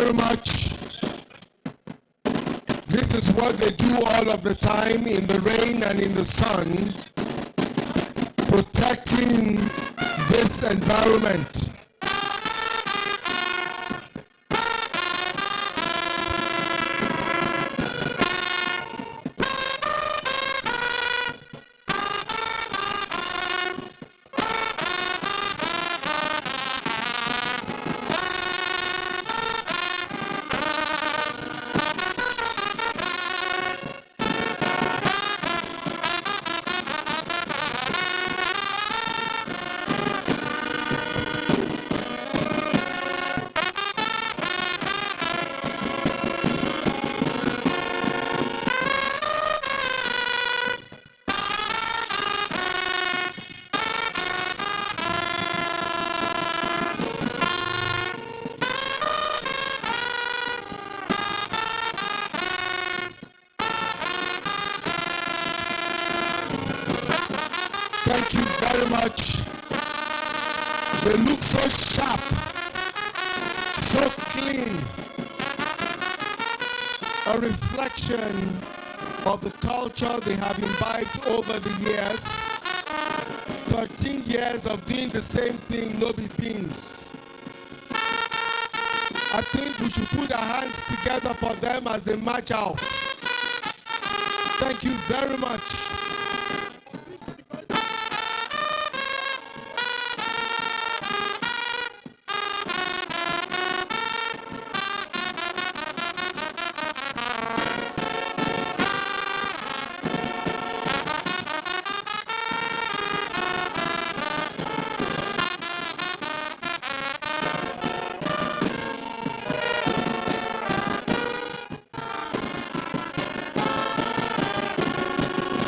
very much. This is what they do all of the time in the rain and in the sun, protecting this environment. Thank you very much. They look so sharp, so clean. A reflection of the culture they have imbibed over the years. 13 years of doing the same thing, no be beans. I think we should put our hands together for them as they march out. Thank you very much.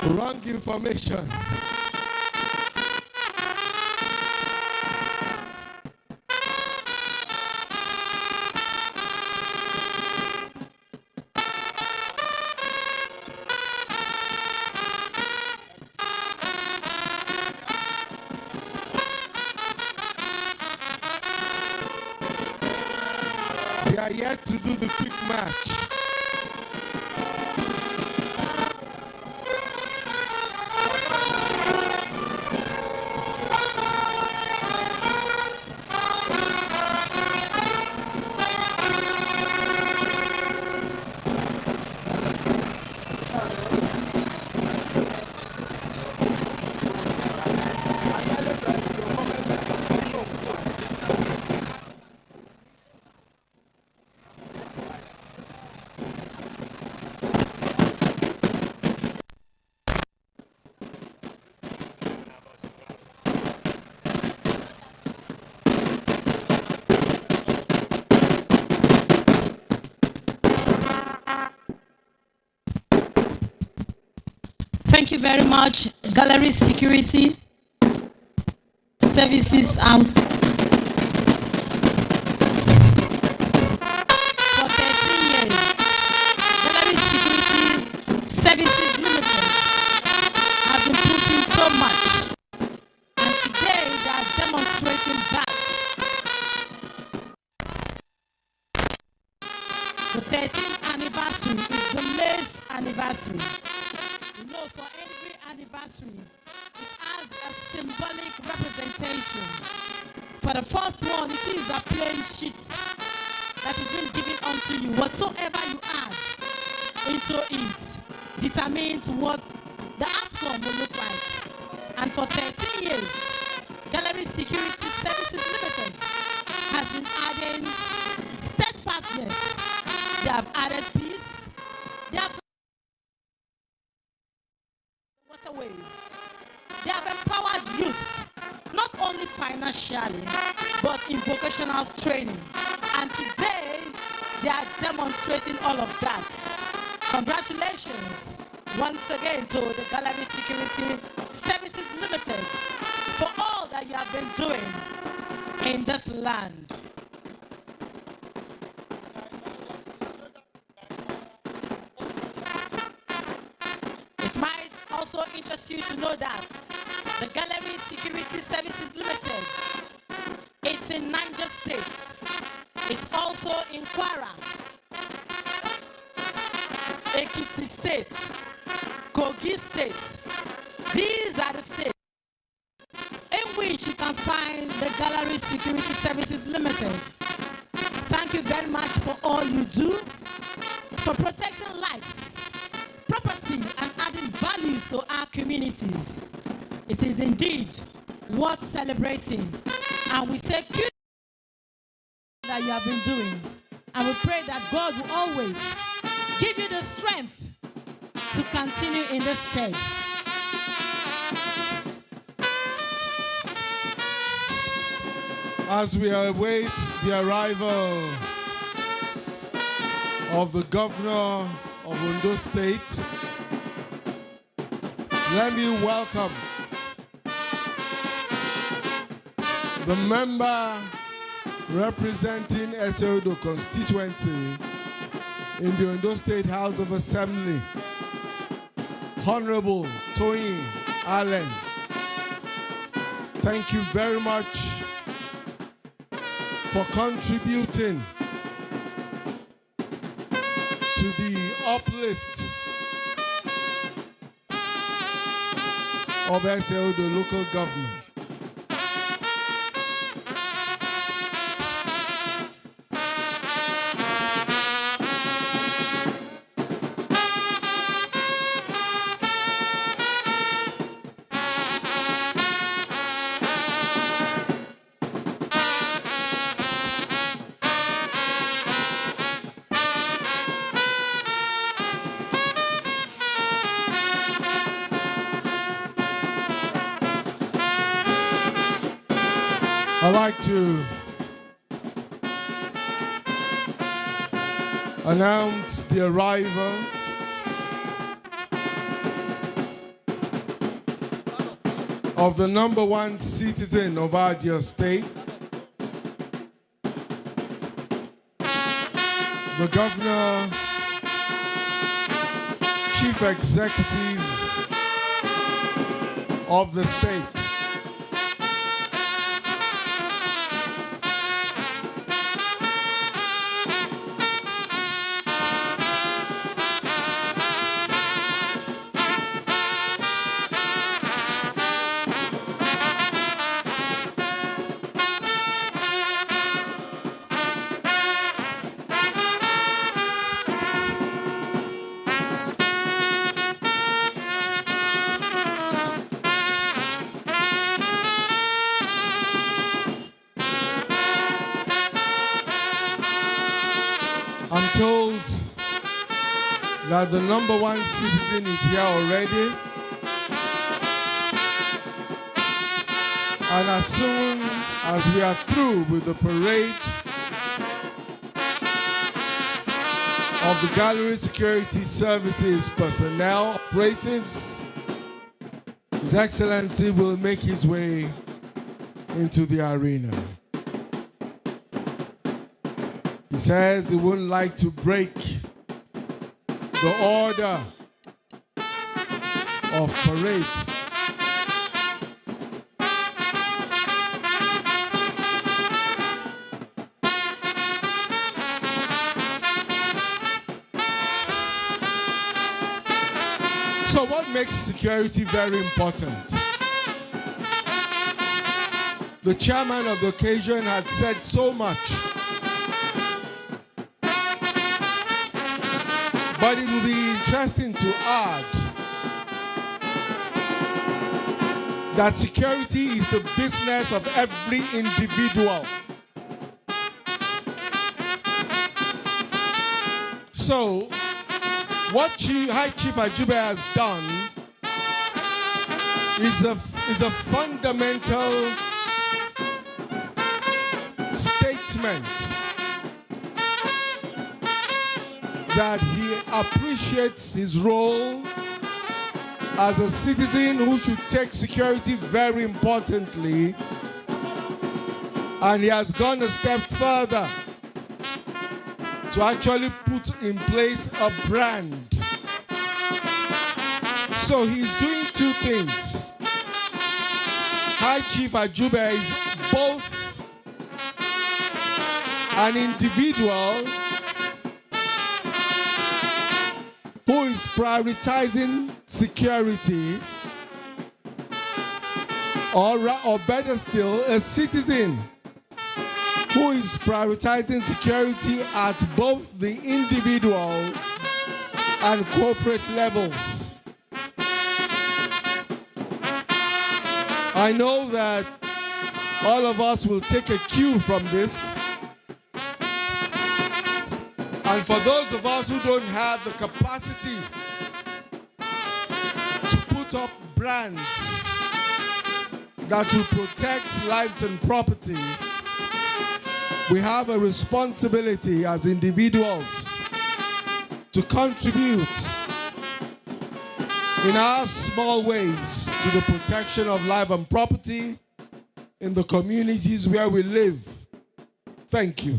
Wrong information. They are yet to do the quick match. Thank you very much, Gallery Security Services out. For 13 years, Gallery Security Services Limited has been putting so much, and today they are demonstrating that. The 13th anniversary is the May's anniversary. You know, for every anniversary, it has a symbolic representation. For the first one, it is a plain sheet that is being given unto you. Whatsoever you add into it determines what the outcome will look like. And for 13 years, Gallery Security Services Limited has been adding steadfastness. They have added peace. They have waterways. They have empowered youth, not only financially, but in vocational training. And today, they are demonstrating all of that. Congratulations once again to the Gallery Security Services Limited for all that you have been doing in this land. It might also interest you to know that the Gallery Security Services Limited, it's in Niger State. It's also also in Kwara, Ekiti State, Kogi State. These are the states in which you can find the Gallery Security Services Limited. Thank you very much for all you do, for protecting lives, property, and adding values to our communities. It is indeed worth celebrating, and we say kudos that you have been doing, and we pray that God will always give you the strength to continue in this stage. As we await the arrival of the governor of Ondo State, let me welcome the member representing Ondo constituency in the Ondo State House of Assembly, Honorable Toyin Allen. Thank you very much for contributing to the uplift of Ondo local government. I'd like to announce the arrival of the #1 citizen of our dear state, the Governor, Chief Executive of the state. I'm told that the #1 citizen is here already. And as soon as we are through with the parade of the Gallery Security Services personnel, operatives, His Excellency will make his way into the arena. He says he wouldn't like to break the order of parade. So what makes security very important? The chairman of the occasion had said so much. But it will be interesting to add that security is the business of every individual. So, what High Chief Ajube has done is a fundamental statement that he appreciates his role as a citizen who should take security very importantly, and he has gone a step further to actually put in place a brand. So he's doing two things. High Chief Ajube is both an individual who is prioritizing security, or better still, a citizen who is prioritizing security at both the individual and corporate levels. I know that all of us will take a cue from this. And for those of us who don't have the capacity to put up brands that will protect lives and property, we have a responsibility as individuals to contribute in our small ways to the protection of life and property in the communities where we live. Thank you.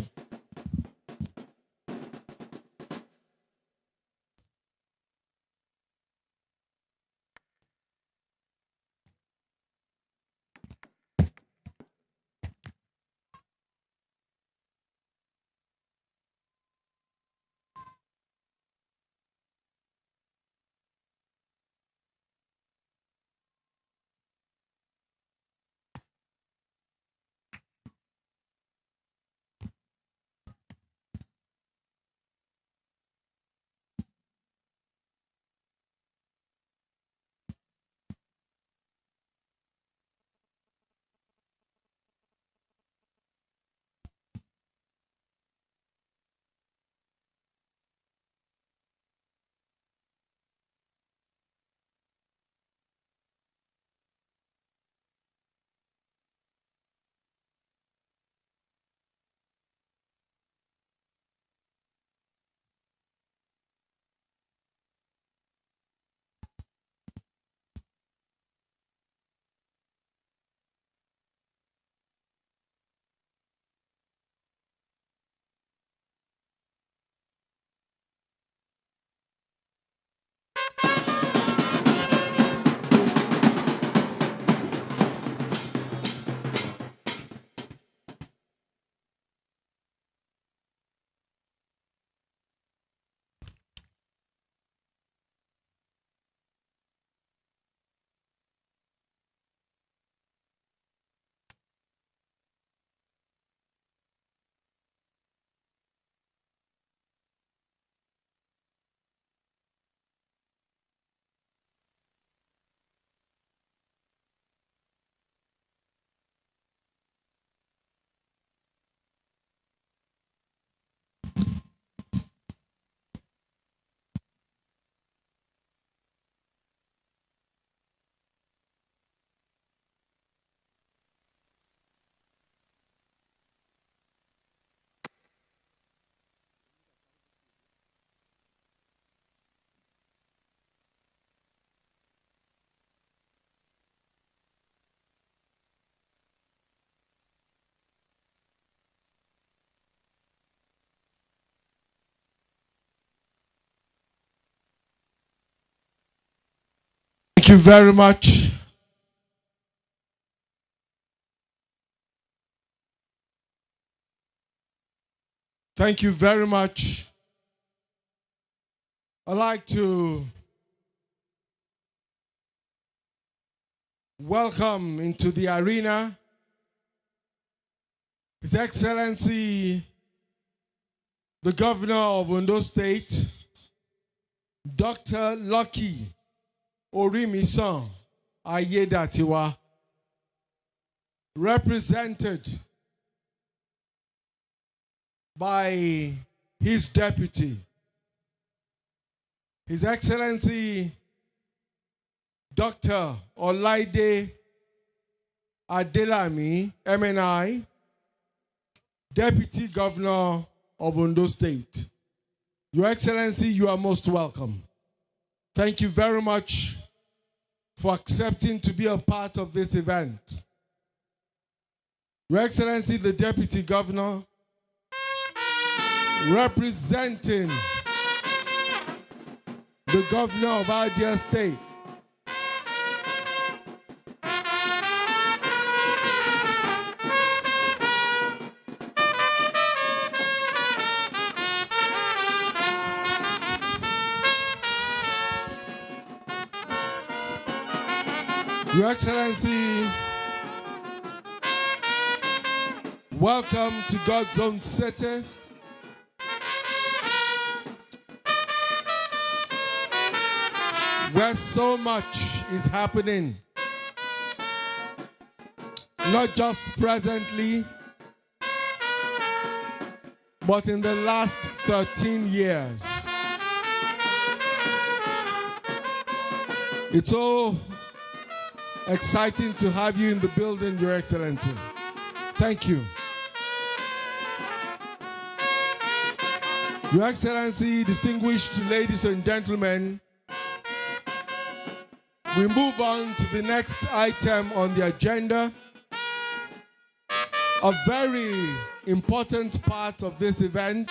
Thank you very much. Thank you very much. I'd like to welcome into the arena His Excellency, the Governor of Ondo State, Dr. Lucky Orimisan Ayedatiwa, represented by his deputy, His Excellency Dr. Olaide Adelami, MNI, Deputy Governor of Ondo State. Your Excellency, you are most welcome. Thank you very much for accepting to be a part of this event. Your Excellency, the Deputy Governor, representing the Governor of our dear state, Your Excellency, welcome to God's own city. Where so much is happening, not just presently, but in the last 13 years. It's so exciting to have you in the building, Your Excellency. Thank you. Your Excellency, distinguished ladies and gentlemen, we move on to the next item on the agenda. A very important part of this event.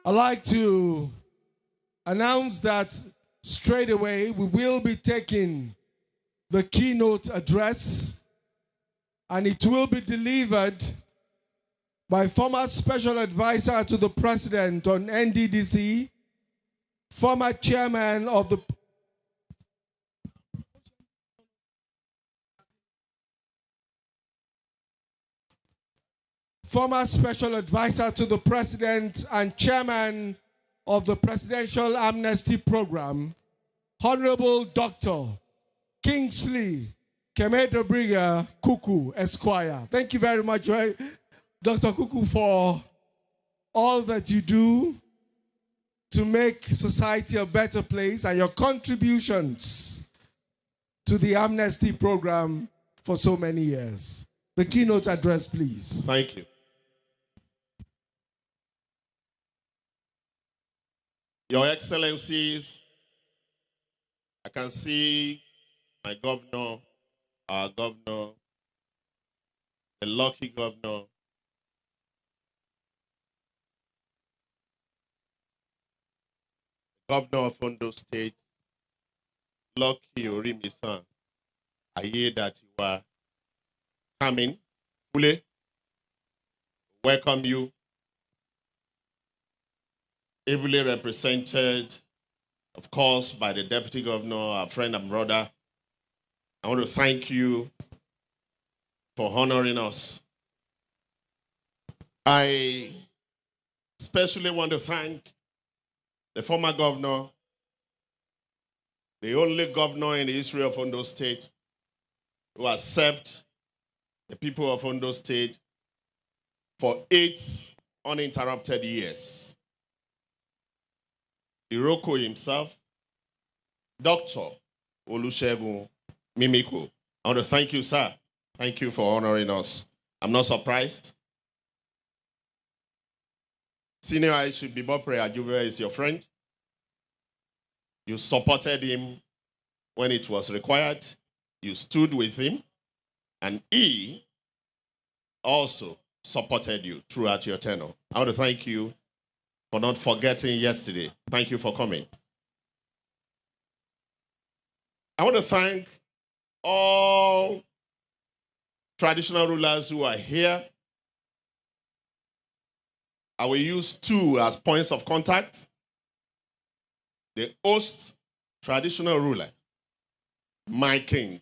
I'd like to announce that straight away we will be taking the keynote address, and it will be delivered by former Special Advisor to the President on NDDC, former Chairman of the former Special Advisor to the President and Chairman of the Presidential Amnesty Program, Honorable Dr. Kingsley Kemedobriga Kuku, Esquire. Thank you very much, Dr. Kuku, for all that you do to make society a better place and your contributions to the Amnesty Program for so many years. The keynote address, please. Thank you. Your Excellencies, I can see my governor, our governor, the lucky governor, governor of Ondo State, Lucky Orimisan. I hear that you are coming. Fully welcome you. Ably represented, of course, by the Deputy Governor, our friend and brother. I want to thank you for honoring us. I especially want to thank the former governor, the only governor in the history of Ondo State who has served the people of Ondo State for 8 uninterrupted years. Iroko himself, Dr. Olusegun Mimiko. I want to thank you, sir. Thank you for honoring us. I'm not surprised. Senior Aisha Bibopre Ajube is your friend. You supported him when it was required. You stood with him. And he also supported you throughout your tenure. I want to thank you for not forgetting yesterday. Thank you for coming. I want to thank all traditional rulers who are here. I will use 2 as points of contact. The host traditional ruler, my king,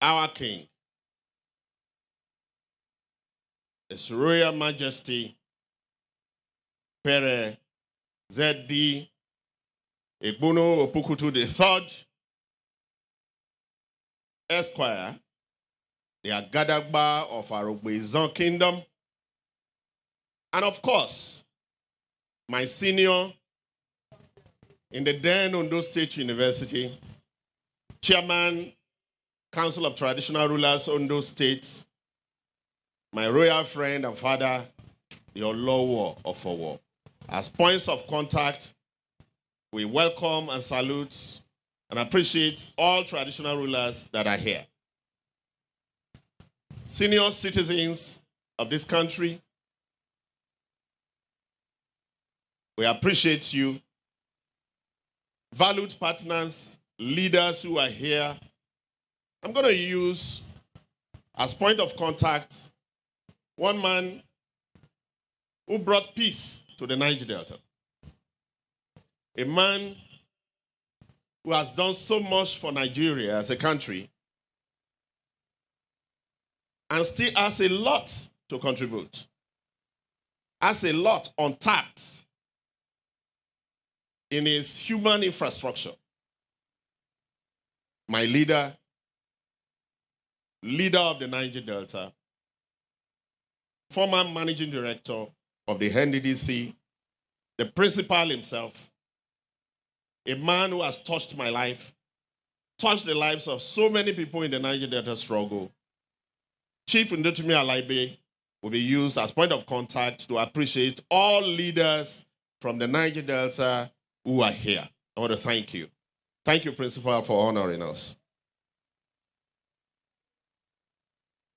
our king, His Royal Majesty Pere ZD Egbono Opokutu III, Esquire, the Agadagba of Arogbeizan Kingdom, and of course, my senior in the then Ondo State University, Chairman, Council of Traditional Rulers, Ondo State, my royal friend and father, the Olowo of Owo. As points of contact, we welcome and salute and appreciate all traditional rulers that are here. Senior citizens of this country, we appreciate you. Valued partners, leaders who are here, I'm going to use as point of contact one man who brought peace to the Niger Delta. A man who has done so much for Nigeria as a country and still has a lot to contribute, has a lot untapped in his human infrastructure. My leader of the Niger Delta, former managing director of the NDDC, the principal himself, a man who has touched my life, touched the lives of so many people in the Niger Delta struggle. Chief Ndotumi Alaibe will be used as point of contact to appreciate all leaders from the Niger Delta who are here. I want to thank you. Thank you, Principal, for honoring us.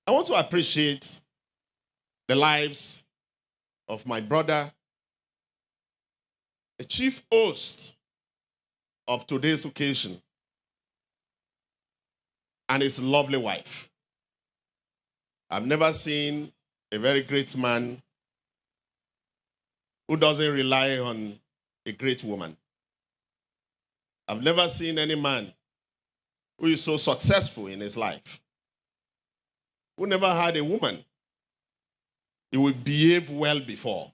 I want to appreciate the lives of my brother, the chief host of today's occasion, and his lovely wife. I've never seen a very great man who doesn't rely on a great woman. I've never seen any man who is so successful in his life, who never had a woman he would behave well before.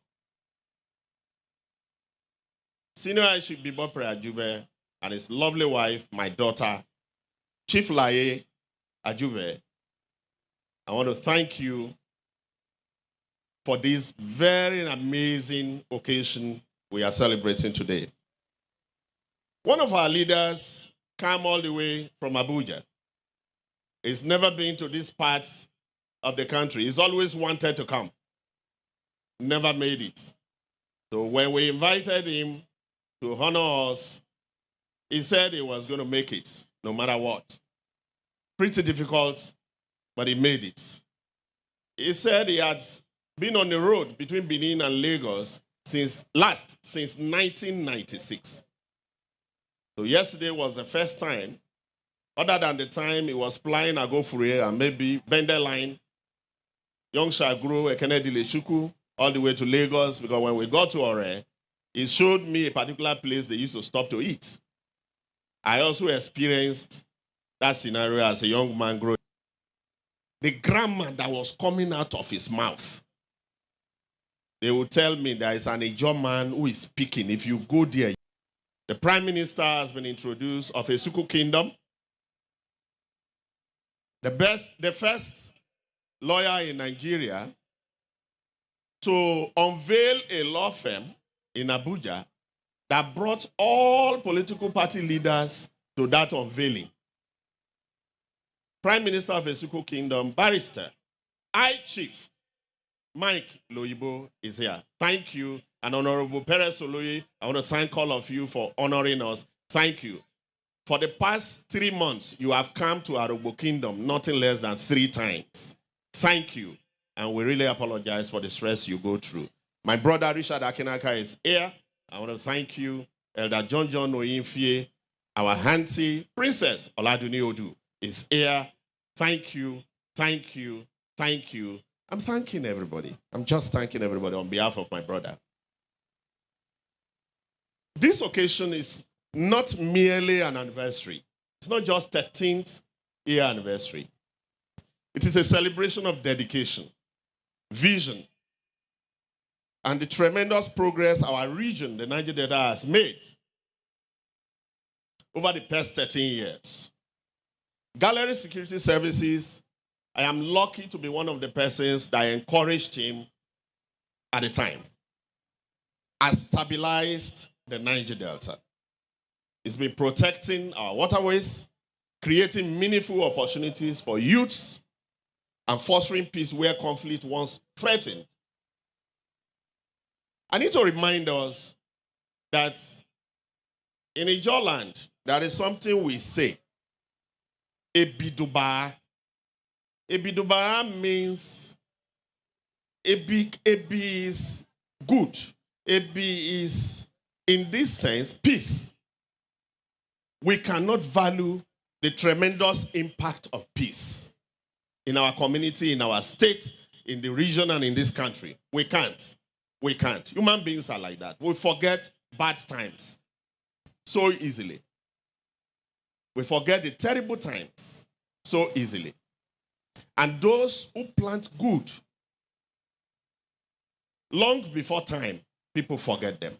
Senior Chief Bibopre Ajube and his lovely wife, my daughter, Chief Laye Ajube, I want to thank you for this very amazing occasion we are celebrating today. One of our leaders came all the way from Abuja. He's never been to this part of the country. He's always wanted to come. Never made it. So when we invited him to honor us, he said he was going to make it, no matter what. Pretty difficult, but he made it. He said he had been on the road between Benin and Lagos since 1996. So yesterday was the first time, other than the time he was flying Agofure and maybe Bender Line, Young Shagro, Kennedy Lechuku, all the way to Lagos, because when we got to Ore, he showed me a particular place they used to stop to eat. I also experienced that scenario as a young man growing. The grammar that was coming out of his mouth, they would tell me there is an Ijaw man who is speaking. If you go there, the Prime Minister has been introduced of a Suku Kingdom. The first lawyer in Nigeria to unveil a law firm in Abuja that brought all political party leaders to that unveiling. Prime Minister of Esuku Kingdom, Barrister, I Chief Mike Loyibo is here. Thank you. And Honorable Perez Oloye, I want to thank all of you for honoring us. Thank you. For the past 3 months, you have come to Arugbo Kingdom nothing less than 3 times. Thank you. And we really apologize for the stress you go through. My brother Richard Akinaka is here. I want to thank you. Elder John Oyinfie, our auntie, Princess Oladuni Odu is here. Thank you, thank you, thank you. I'm thanking everybody. I'm just thanking everybody on behalf of my brother. This occasion is not merely an anniversary. It's not just 13th year anniversary. It is a celebration of dedication, vision, and the tremendous progress our region, the Niger Delta, has made over the past 13 years. Gallery Security Services, I am lucky to be one of the persons that encouraged him at the time, has stabilized the Niger Delta. It's been protecting our waterways, creating meaningful opportunities for youths, and fostering peace where conflict once threatened. I need to remind us that in Ijaw land, there is something we say, Ebiduba. Ebiduba means Ebi is good. Ebi is, in this sense, peace. We cannot value the tremendous impact of peace in our community, in our state, in the region, and in this country. We can't. We can't. Human beings are like that. We forget bad times so easily. We forget the terrible times so easily. And those who plant good, long before time, people forget them.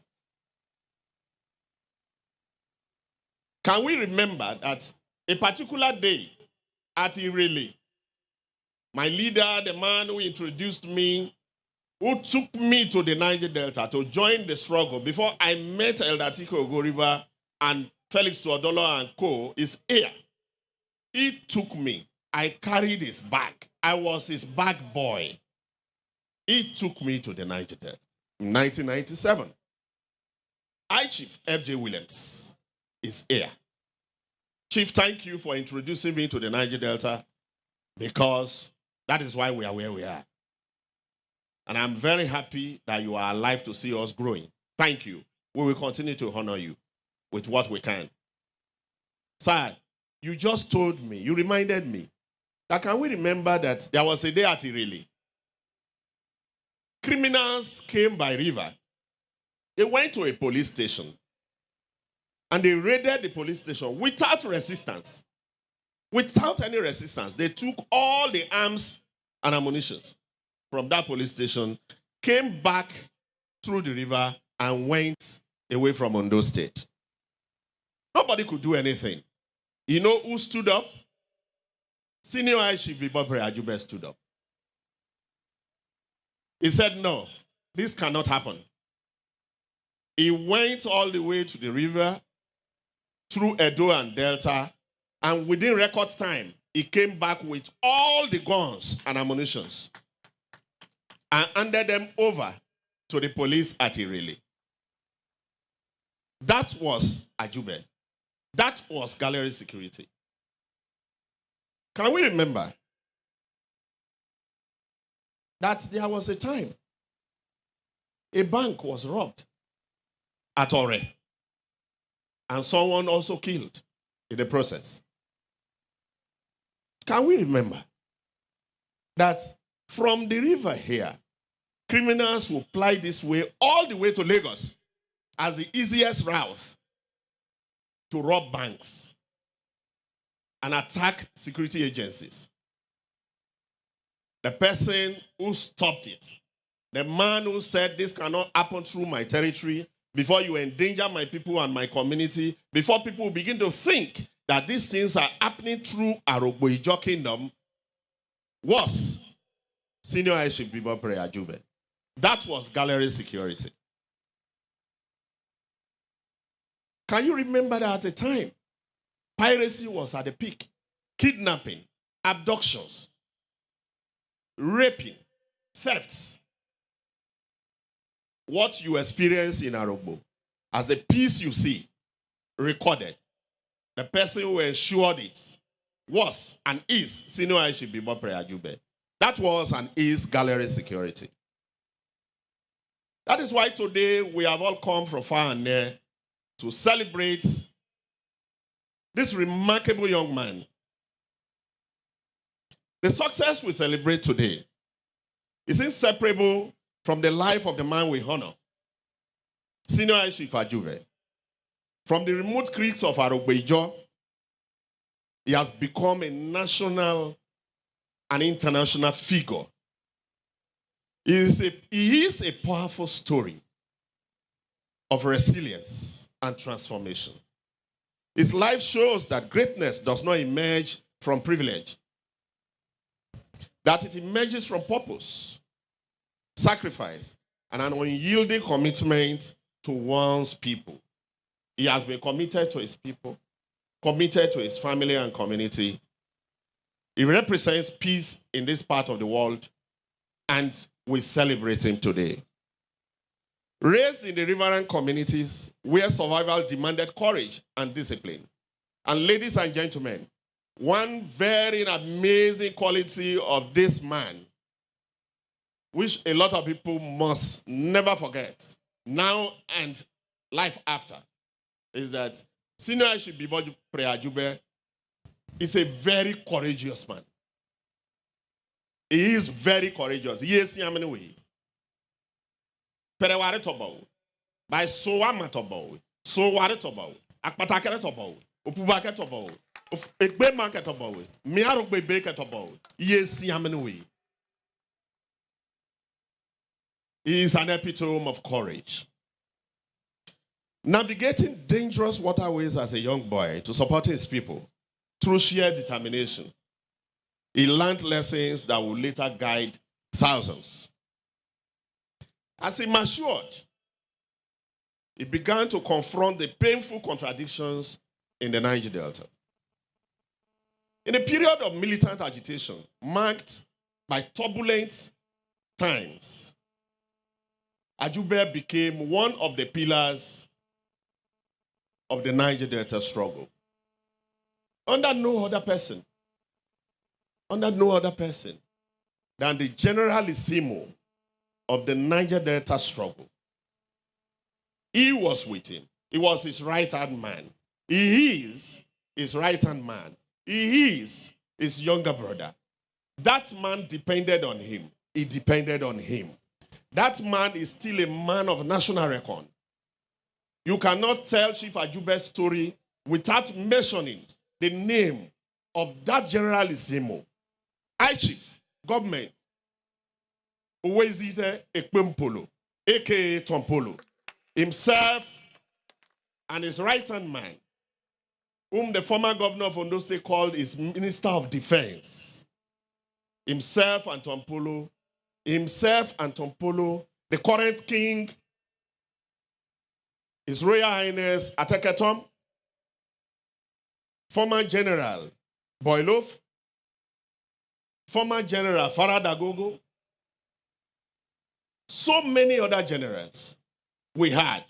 Can we remember that a particular day at Irele, my leader, the man who introduced me, who took me to the Niger Delta to join the struggle before I met Elder Tiko Ogoriba and Felix Tuodolo and co, is here. He took me. I carried his bag. I was his bag boy. He took me to the Niger Delta in 1997. I, Chief F.J. Williams, is here. Chief, thank you for introducing me to the Niger Delta, because that is why we are where we are. And I'm very happy that you are alive to see us growing. Thank you. We will continue to honor you with what we can. Sir, you just told me, you reminded me, that can we remember that there was a day at Irele? Criminals came by river. They went to a police station. And they raided the police station without resistance. Without any resistance. They took all the arms and ammunition from that police station, came back through the river, and went away from Ondo State. Nobody could do anything. You know who stood up? Senior ICB Bobre Ajube stood up. He said, no, this cannot happen. He went all the way to the river, through Edo and Delta, and within record time, he came back with all the guns and ammunitions and handed them over to the police at Irele. That was Ajube. That was gallery security. Can we remember that there was a time a bank was robbed at Ore, and someone also killed in the process? Can we remember that from the river here, criminals will ply this way all the way to Lagos as the easiest route to rob banks and attack security agencies? The person who stopped it, the man who said this cannot happen through my territory, before you endanger my people and my community, before people begin to think that these things are happening through Arogboijo Kingdom, was Senior Aiship Bibopre Ajube. That was gallery security. Can you remember that at the time? Piracy was at the peak. Kidnapping, abductions, raping, thefts. What you experience in Arogbo, as the piece you see recorded, the person who ensured it was and is Senior Aiship Bibopre Ajube. That was and is gallery security. That is why today we have all come from far and near to celebrate this remarkable young man. The success we celebrate today is inseparable from the life of the man we honor, Senior Aiship Ajube. From the remote creeks of Arogboijo, he has become a national and international figure. He is a powerful story of resilience and transformation. His life shows that greatness does not emerge from privilege, that it emerges from purpose, sacrifice, and an unyielding commitment to one's people. He has been committed to his people, committed to his family and community. He represents peace in this part of the world, and we celebrate him today. Raised in the riverine communities where survival demanded courage and discipline. And ladies and gentlemen, one very amazing quality of this man, which a lot of people must never forget, now and life after, is that Senior Aiship Bibopre Ajube is a very courageous man. He is very courageous. Yes, I mean, we. Pereware tobo, by soa matobo, so ware tobo, akpatakere tobo, upubake tobo, Egbe market obowe. Miarogbe bake obowe. Yes, yamenwe. He is an epitome of courage. Navigating dangerous waterways as a young boy to support his people through sheer determination, he learned lessons that would later guide thousands. As he matured, he began to confront the painful contradictions in the Niger Delta. In a period of militant agitation marked by turbulent times, Ajube became one of the pillars of the Niger Delta struggle. Under no other person than the Generalissimo of the Niger Delta struggle. He was with him. He was his right-hand man. He is his right-hand man. He is his younger brother. That man depended on him. He depended on him. That man is still a man of national record. You cannot tell Chief Ajube's story without mentioning the name of that Generalissimo. Chief, government, Uwezite Ekpempolo, a.k.a. Tompolo, himself and his right-hand man, whom the former governor of Ondo State called his Minister of Defense. Himself and Tompolo, the current king, His Royal Highness Ateketom, former General Boylof, former General Faradagogo, so many other generals we had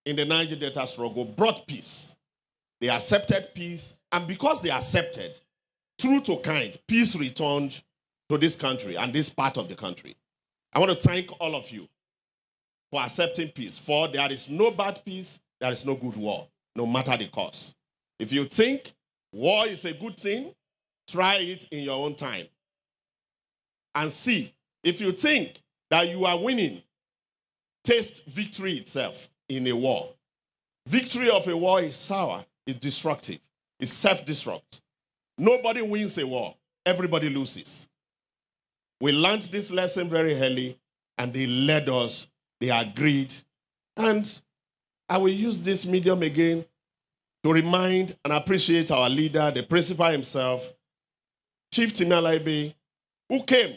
in the Niger Delta struggle brought peace. They accepted peace, and because they accepted, true to kind, peace returned to this country and this part of the country. I want to thank all of you for accepting peace. For there is no bad peace, there is no good war, no matter the cost. If you think war is a good thing, try it in your own time. And see, if you think that you are winning, taste victory itself in a war. Victory of a war is sour, it's destructive, it's self-destruct. Nobody wins a war, everybody loses. We learned this lesson very early, and they led us. They agreed. And I will use this medium again to remind and appreciate our leader, the principal himself, Chief Timalabe, who came.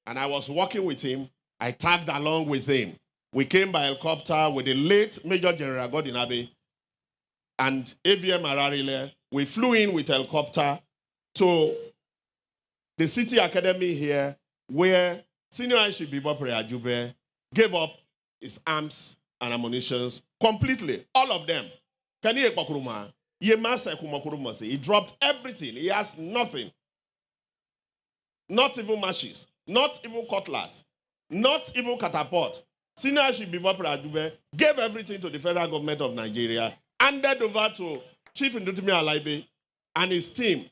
And I was working with him. I tagged along with him. We came by helicopter with the late Major General Godinabe and AVM Ararile. We flew in with helicopter to the City Academy here, where Senior Aisha Bibopre Ajube gave up his arms and ammunition completely, all of them. He dropped everything. He has nothing. Not even matches, not even cutlass, not even catapult. Senior Aisha Bibopre Ajube gave everything to the federal government of Nigeria, handed over to Chief Ndutimi Alaibe and his team,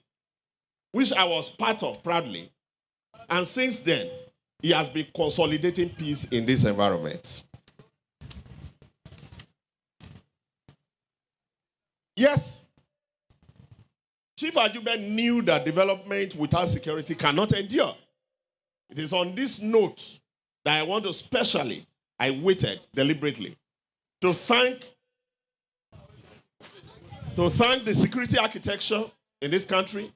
which I was part of proudly. And since then, he has been consolidating peace in this environment. Yes, Chief Ajube knew that development without security cannot endure. It is on this note that I want to I waited deliberately to thank the security architecture in this country.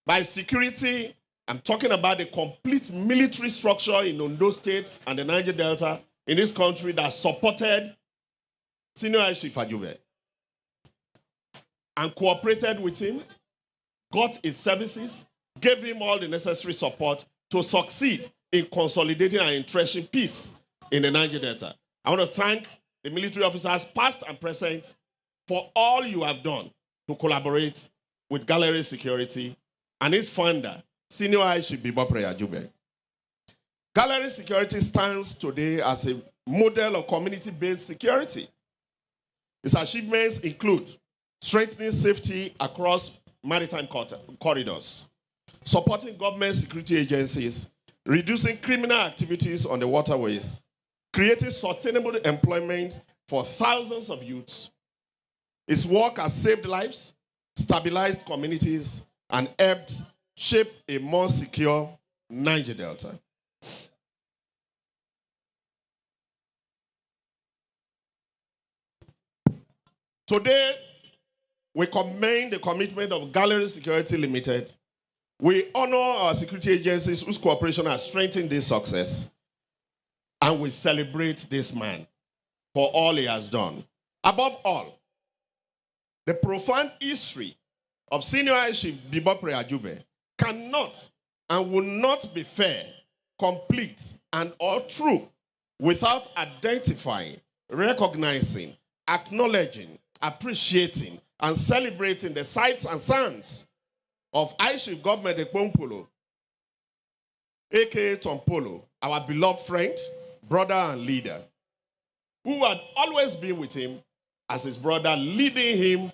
By security, I'm talking about the complete military structure in Ondo State and the Niger Delta in this country that supported Senior Aisha Ajube and cooperated with him, got his services, gave him all the necessary support to succeed in consolidating and entrenching peace in the Niger Delta. I want to thank the military officers, past and present, for all you have done to collaborate with Gallery Security and its founder, Senior Aisha Bibopre Ajube. Gallery Security stands today as a model of community-based security. Its achievements include strengthening safety across maritime corridors, supporting government security agencies, reducing criminal activities on the waterways, creating sustainable employment for thousands of youths, His work has saved lives, stabilized communities, and helped shape a more secure Niger Delta. Today, we commend the commitment of Gallery Security Limited. We honor our security agencies whose cooperation has strengthened this success. And we celebrate this man for all he has done. Above all, the profound history of Senior High Chief Bibopre Ajube cannot and will not be fair, complete, and or true without identifying, recognizing, acknowledging, appreciating, and celebrating the sights and sounds of High Chief Government Ekpompolo, aka Tompolo, our beloved friend, brother, and leader, who had always been with him as his brother, leading him,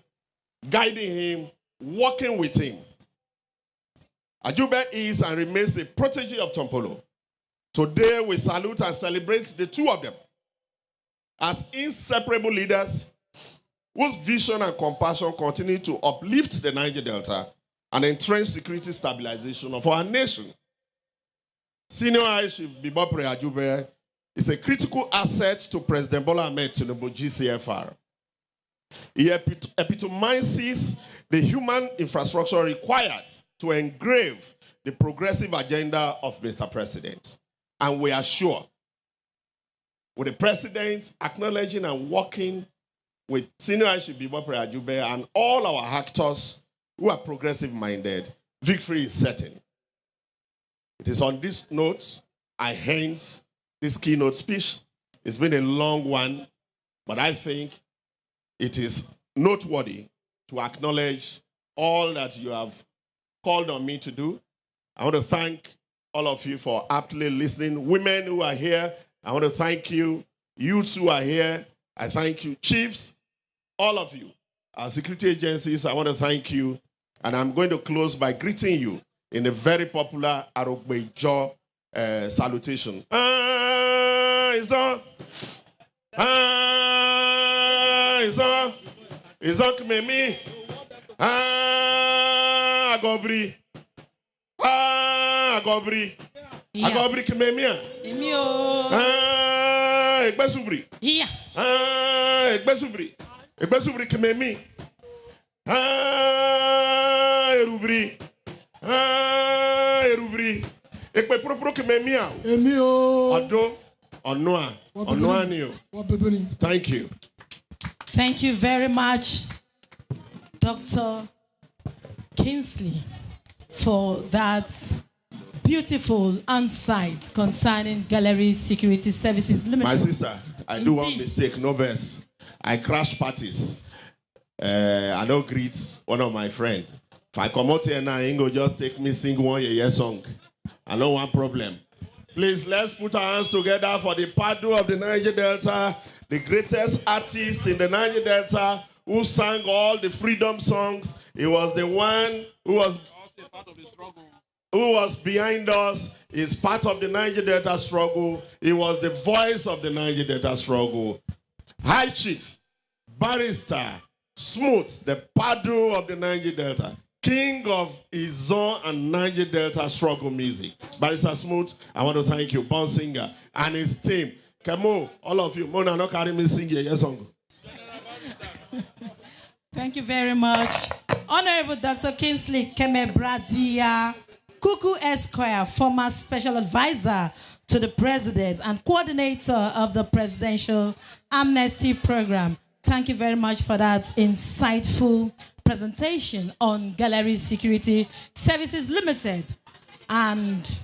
guiding him, working with him. Ajube is and remains a protege of Tompolo. Today, we salute and celebrate the two of them as inseparable leaders whose vision and compassion continue to uplift the Niger Delta and entrench security stabilization of our nation. Senior High Chief Bibopre Ajube is a critical asset to President Bola Ahmed Tinubu GCFR. He epitomizes the human infrastructure required to engrave the progressive agenda of Mr. President. And we are sure, with the President acknowledging and working with Senior High Chief Bibopre Ajube and all our actors who are progressive-minded, victory is certain. It is on this note I end this keynote speech. It's been a long one, but I think it is noteworthy to acknowledge all that you have called on me to do. I want to thank all of you for aptly listening. Women who are here, I want to thank you. Youths who are here, I thank you. Chiefs, all of you. Our security agencies, I want to thank you. And I'm going to close by greeting you in a very popular Arogbejo salutation. It's on. It's on. It's on Kmemi. Agobri. Agobri. Agobri Kmemi. Egbesubri. Yeah. Egbesubri. Egbesubri Kmemi. Erubri. Erubri. Ekpe propro Kmemi. Ondo. Onoa. Onoanio. Thank you. Thank you very much, Dr. Kingsley, for that beautiful insight concerning Gallery Security Services Limited. My sister, I do one mistake, no verse. I crash parties. I don't greet one of my friends. If I come out here now, Ingo just take me sing one year song. I know one problem. Please, let's put our hands together for the Padu of the Niger Delta, the greatest artist in the Niger Delta who sang all the freedom songs. He was the one who was behind us. He's part of the Niger Delta struggle. He was the voice of the Niger Delta struggle. High Chief, Barrister, Smooth, the Padu of the Niger Delta, king of Izon and Niger Delta struggle music. Barrister Smooth, I want to thank you, born singer, and his team. Kemo, all of you, Mona, no carry me sing your song. Thank you very much. Honorable Dr. Kingsley Kemebradia Kuku Esquire, former special advisor to the president and coordinator of the Presidential Amnesty Program. Thank you very much for that insightful presentation on Gallery Security Services Limited and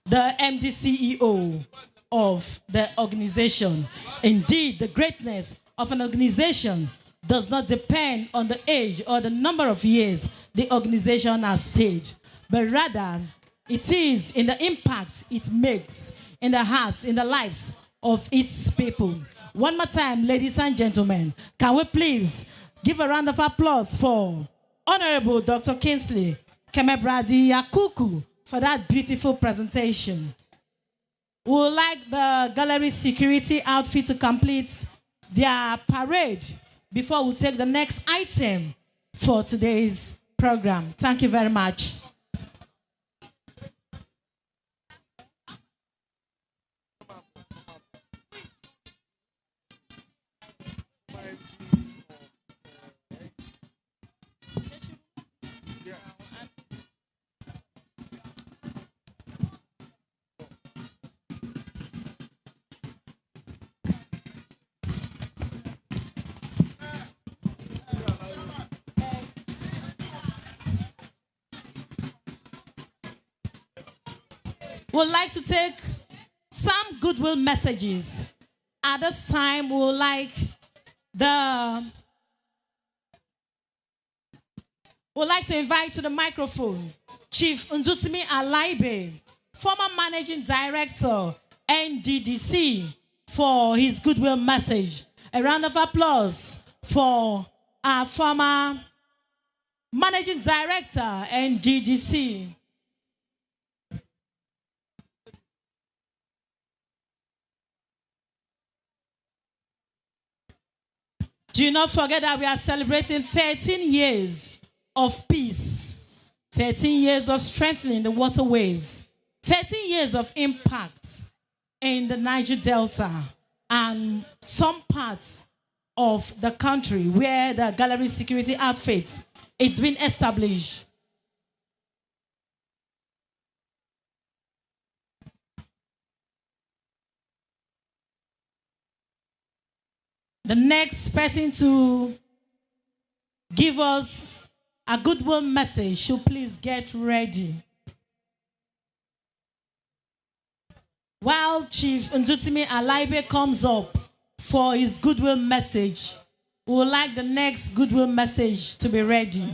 the MD CEO of the organization. Indeed, the greatness of an organization does not depend on the age or the number of years the organization has staged, but rather it is in the impact it makes in the hearts, in the lives of its people. One more time, ladies and gentlemen, can we please give a round of applause for Honorable Dr. Kingsley Kemebradi Yakuku for that beautiful presentation. We would like the Gallery Security outfit to complete their parade before we take the next item for today's program. Thank you very much. We'd like to take some goodwill messages. At this time, we would like to invite to the microphone Chief Ndutimi Alaibe, former Managing Director, NDDC, for his goodwill message. A round of applause for our former Managing Director, NDDC. Do not forget that we are celebrating 13 years of peace, 13 years of strengthening the waterways, 13 years of impact in the Niger Delta and some parts of the country where the gallery security outfit it's been established. The next person to give us a goodwill message should please get ready. While Chief Ndutimi Alaibe comes up for his goodwill message, we would like the next goodwill message to be ready.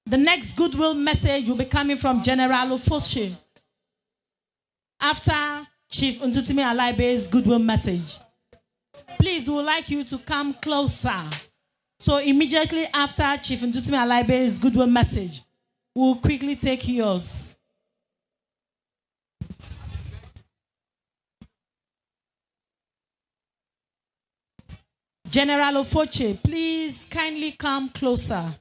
The next goodwill message will be coming from General Ofoshe after Chief Ndutimi Alaibe's goodwill message. Please, we would like you to come closer. So immediately after Chief Ndutimi Alaibe's goodwill message, we'll quickly take yours. General Ofoshe, please kindly come closer.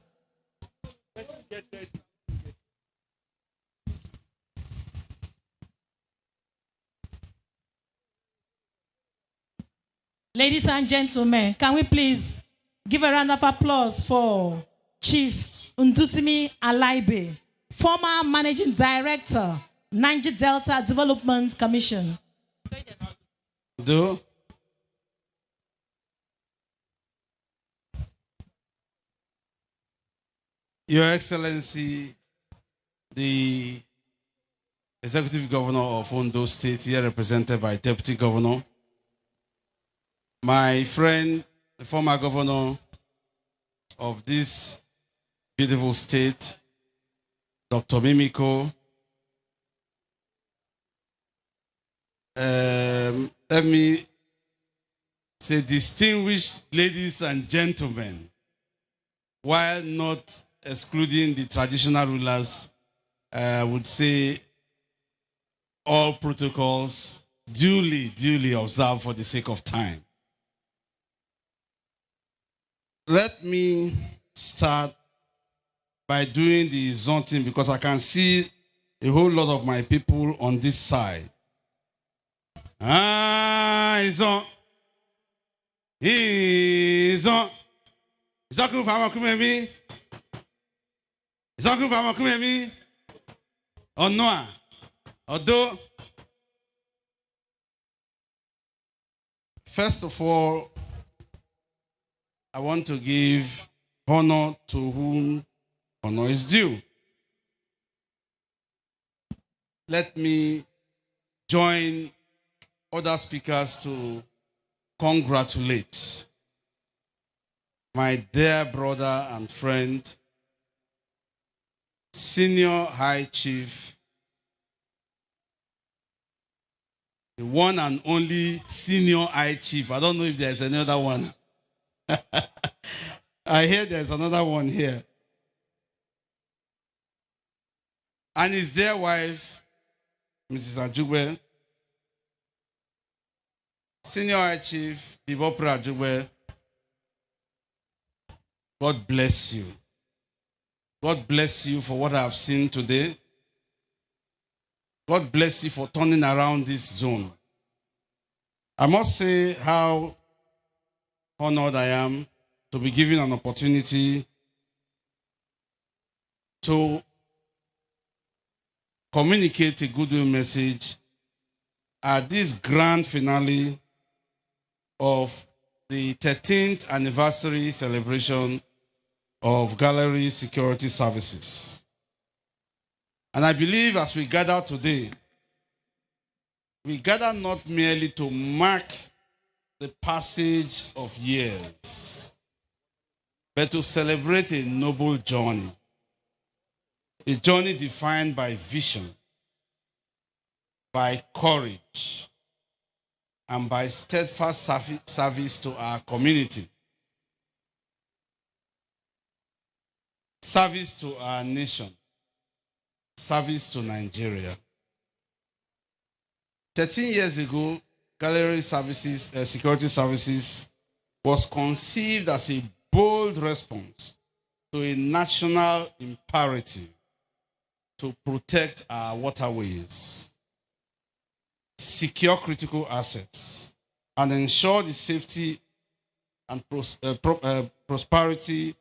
Ladies and gentlemen, can we please give a round of applause for Chief Ndutimi Alaibe, former Managing Director, Niger Delta Development Commission. Do. Your Excellency, the Executive Governor of Ondo State, here represented by Deputy Governor, my friend, the former Governor of this beautiful state, Dr. Mimiko, let me say distinguished ladies and gentlemen, while not excluding the traditional rulers, I would say all protocols duly observed for the sake of time. Let me start by doing the zonting because I can see a whole lot of my people on this side. He's on. He's on. Is that cool for me? Is that cool for me? Or no? Although, first of all, I want to give honor to whom honor is due. Let me join other speakers to congratulate my dear brother and friend, Senior High Chief the one and only senior high chief. I don't know if there's another one. I hear there's another one here. And his dear wife, Mrs. Ajugbe, senior high chief, Ibopra Ajugbe. God bless you. God bless you for what I have seen today. God bless you for turning around this zone. I must say how honored I am to be given an opportunity to communicate a goodwill message at this grand finale of the 13th anniversary celebration of Gallery Security Services. And I believe as we gather today, we gather not merely to mark the passage of years, but to celebrate a noble journey. A journey defined by vision, by courage, and by steadfast service to our community, service to our nation, service to Nigeria. 13 years ago, Gallery Security Services was conceived as a bold response to a national imperative to protect our waterways, secure critical assets, and ensure the safety and prosperity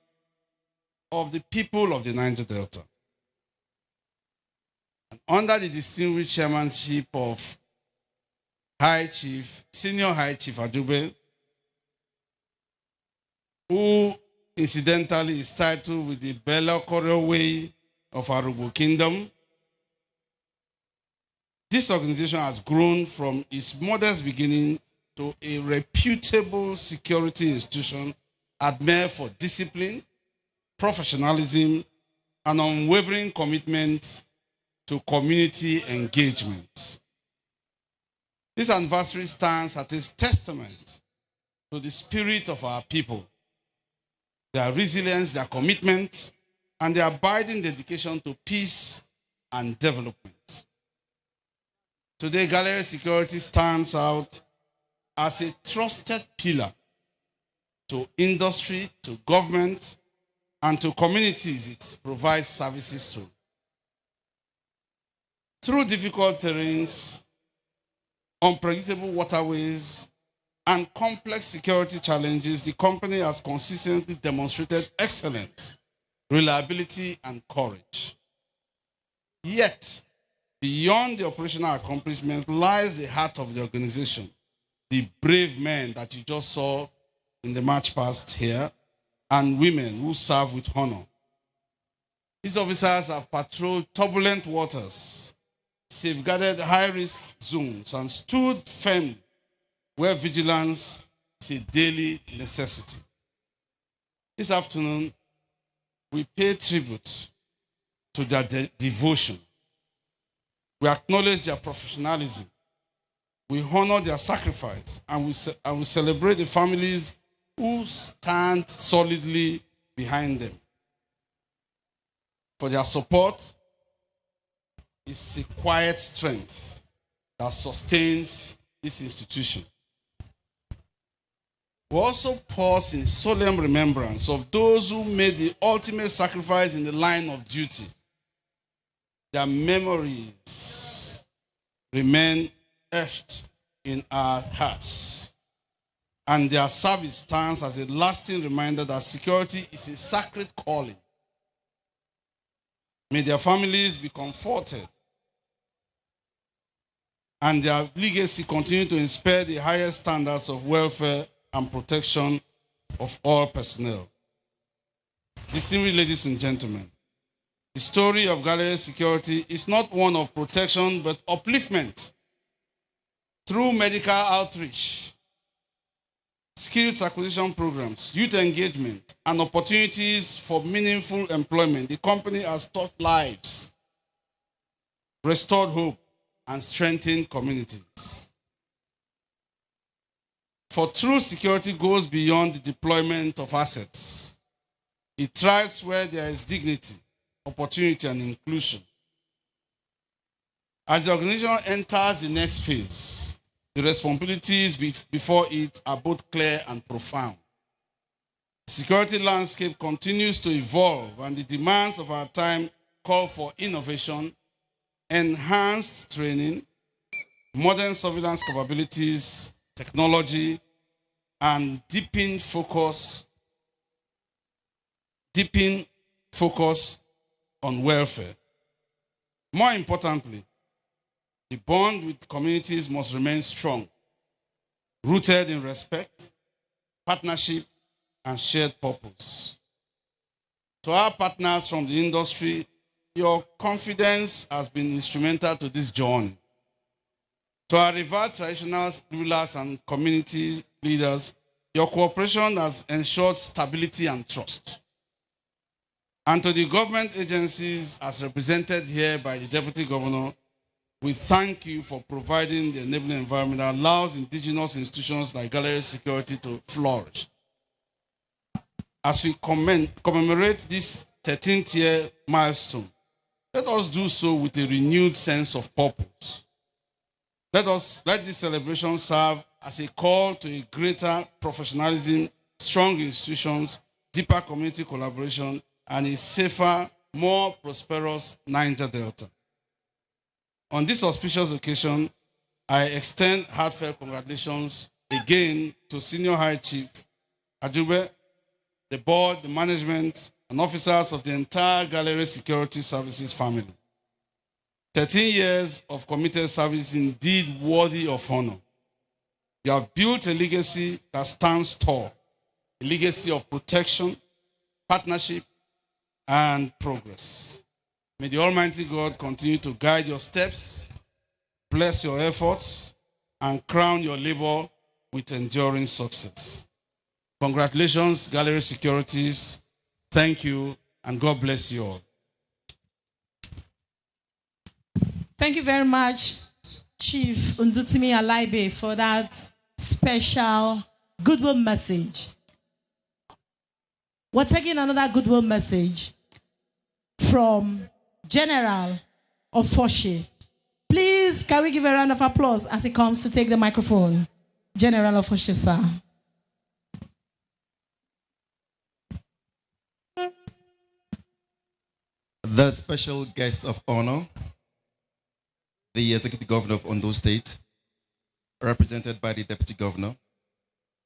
of the people of the Niger Delta. And under the distinguished chairmanship of Senior High Chief Ajugbe, who incidentally is titled with the Bella Koryo Way of Arugbo Kingdom, this organization has grown from its modest beginning to a reputable security institution admired for discipline, professionalism, and unwavering commitment to community engagement. This anniversary stands as a testament to the spirit of our people, their resilience, their commitment, and their abiding dedication to peace and development. Today, Gallery Security stands out as a trusted pillar to industry, to government, and to communities it provides services to. Through difficult terrains, unpredictable waterways, and complex security challenges, the company has consistently demonstrated excellence, reliability, and courage. Yet, beyond the operational accomplishment lies the heart of the organization, the brave men that you just saw in the march past here, and women who serve with honor. These officers have patrolled turbulent waters, safeguarded high-risk zones, and stood firm where vigilance is a daily necessity. This afternoon, we pay tribute to their devotion. We acknowledge their professionalism. We honor their sacrifice, and we celebrate the families who stand solidly behind them. For their support, it's a quiet strength that sustains this institution. We also pause in solemn remembrance of those who made the ultimate sacrifice in the line of duty. Their memories remain etched in our hearts, and their service stands as a lasting reminder that security is a sacred calling. May their families be comforted and their legacy continue to inspire the highest standards of welfare and protection of all personnel. Distinguished ladies and gentlemen, the story of Gallery Security is not one of protection but upliftment. Through medical outreach, skills acquisition programs, youth engagement, and opportunities for meaningful employment, the company has touched lives, restored hope, and strengthened communities. For true security goes beyond the deployment of assets. It thrives where there is dignity, opportunity, and inclusion. As the organization enters the next phase, the responsibilities before it are both clear and profound. The security landscape continues to evolve, and the demands of our time call for innovation, enhanced training, modern surveillance capabilities, technology, and deepened focus on welfare. More importantly, the bond with communities must remain strong, rooted in respect, partnership, and shared purpose. To our partners from the industry, your confidence has been instrumental to this journey. To our revered traditional rulers and community leaders, your cooperation has ensured stability and trust. And to the government agencies as represented here by the Deputy Governor, we thank you for providing the enabling environment that allows indigenous institutions like Gallery Security to flourish. As we commemorate this 13th year milestone, let us do so with a renewed sense of purpose. Let this celebration serve as a call to a greater professionalism, strong institutions, deeper community collaboration, and a safer, more prosperous Niger Delta. On this auspicious occasion, I extend heartfelt congratulations again to Senior High Chief Ajube, the board, the management, and officers of the entire Gallery Security Services family. 13 years of committed service indeed worthy of honor. You have built a legacy that stands tall, a legacy of protection, partnership, and progress. May the Almighty God continue to guide your steps, bless your efforts, and crown your labor with enduring success. Congratulations, Gallery Securities. Thank you, and God bless you all. Thank you very much, Chief Undutimi Alaibe, for that special goodwill message. We're taking another goodwill message from General of Foshe. Please, can we give a round of applause as he comes to take the microphone? General of Foshe, sir. The special guest of honor, the Executive Governor of Ondo State, represented by the Deputy Governor,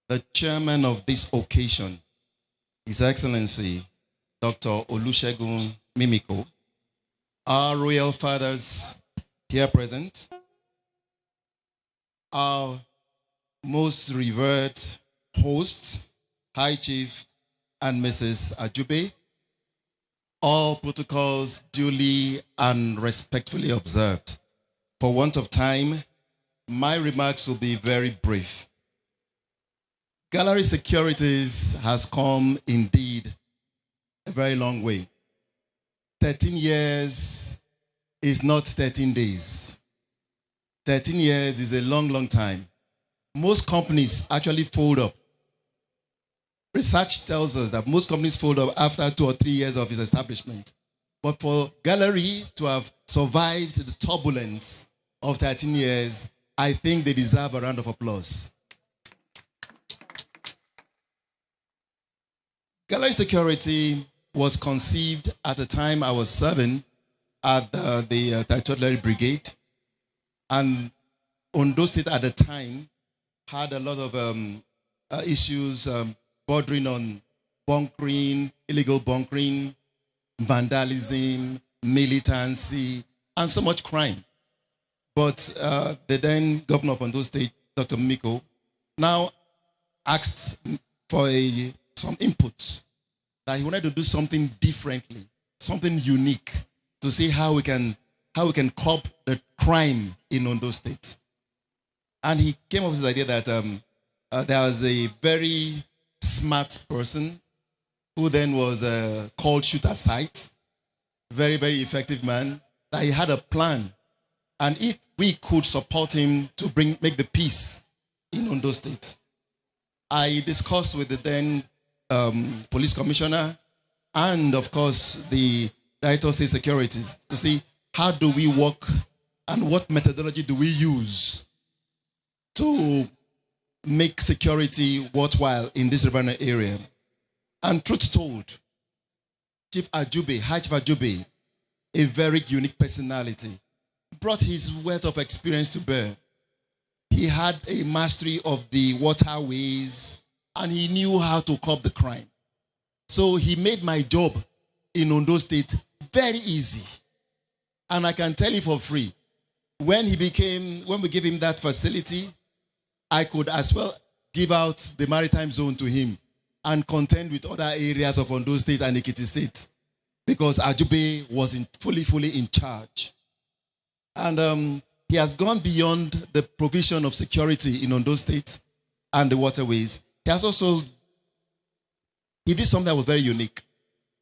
the chairman of this occasion, His Excellency Dr. Olusegun Mimiko, our royal fathers here present, our most revered hosts, High Chief and Mrs. Ajube, all protocols duly and respectfully observed. For want of time, my remarks will be very brief. Gallery Securities has come indeed a very long way. 13 years is not 13 days. 13 years is a long, long time. Most companies actually fold up. Research tells us that most companies fold up after 2 or 3 years of its establishment. But for Gallery to have survived the turbulence of 13 years, I think they deserve a round of applause. Gallery Security was conceived at the time I was serving at the Artillery Brigade. And Ondo State at the time had a lot of issues bordering on bunkering, illegal bunkering, vandalism, militancy, and so much crime. But the then governor of Ondo State, Dr. Miko, now asked for some input that he wanted to do something differently, something unique, to see how we can curb the crime in Ondo State. And he came up with this idea that there was a very smart person who then was called Shooter Sight, very, very effective man, that he had a plan. And if we could support him to make the peace in Ondo State, I discussed with the then police commissioner and, of course, the director of state securities to see how do we work and what methodology do we use to make security worthwhile in this Riverina area. And truth told, Chief Ajube, High Chief Ajube, a very unique personality, brought his wealth of experience to bear. He had a mastery of the waterways and he knew how to curb the crime. So he made my job in Ondo State very easy. And I can tell you for free, when we gave him that facility, I could as well give out the maritime zone to him and contend with other areas of Ondo State and Ekiti State because Ajube was fully in charge. And he has gone beyond the provision of security in Ondo State and the waterways. He did something that was very unique.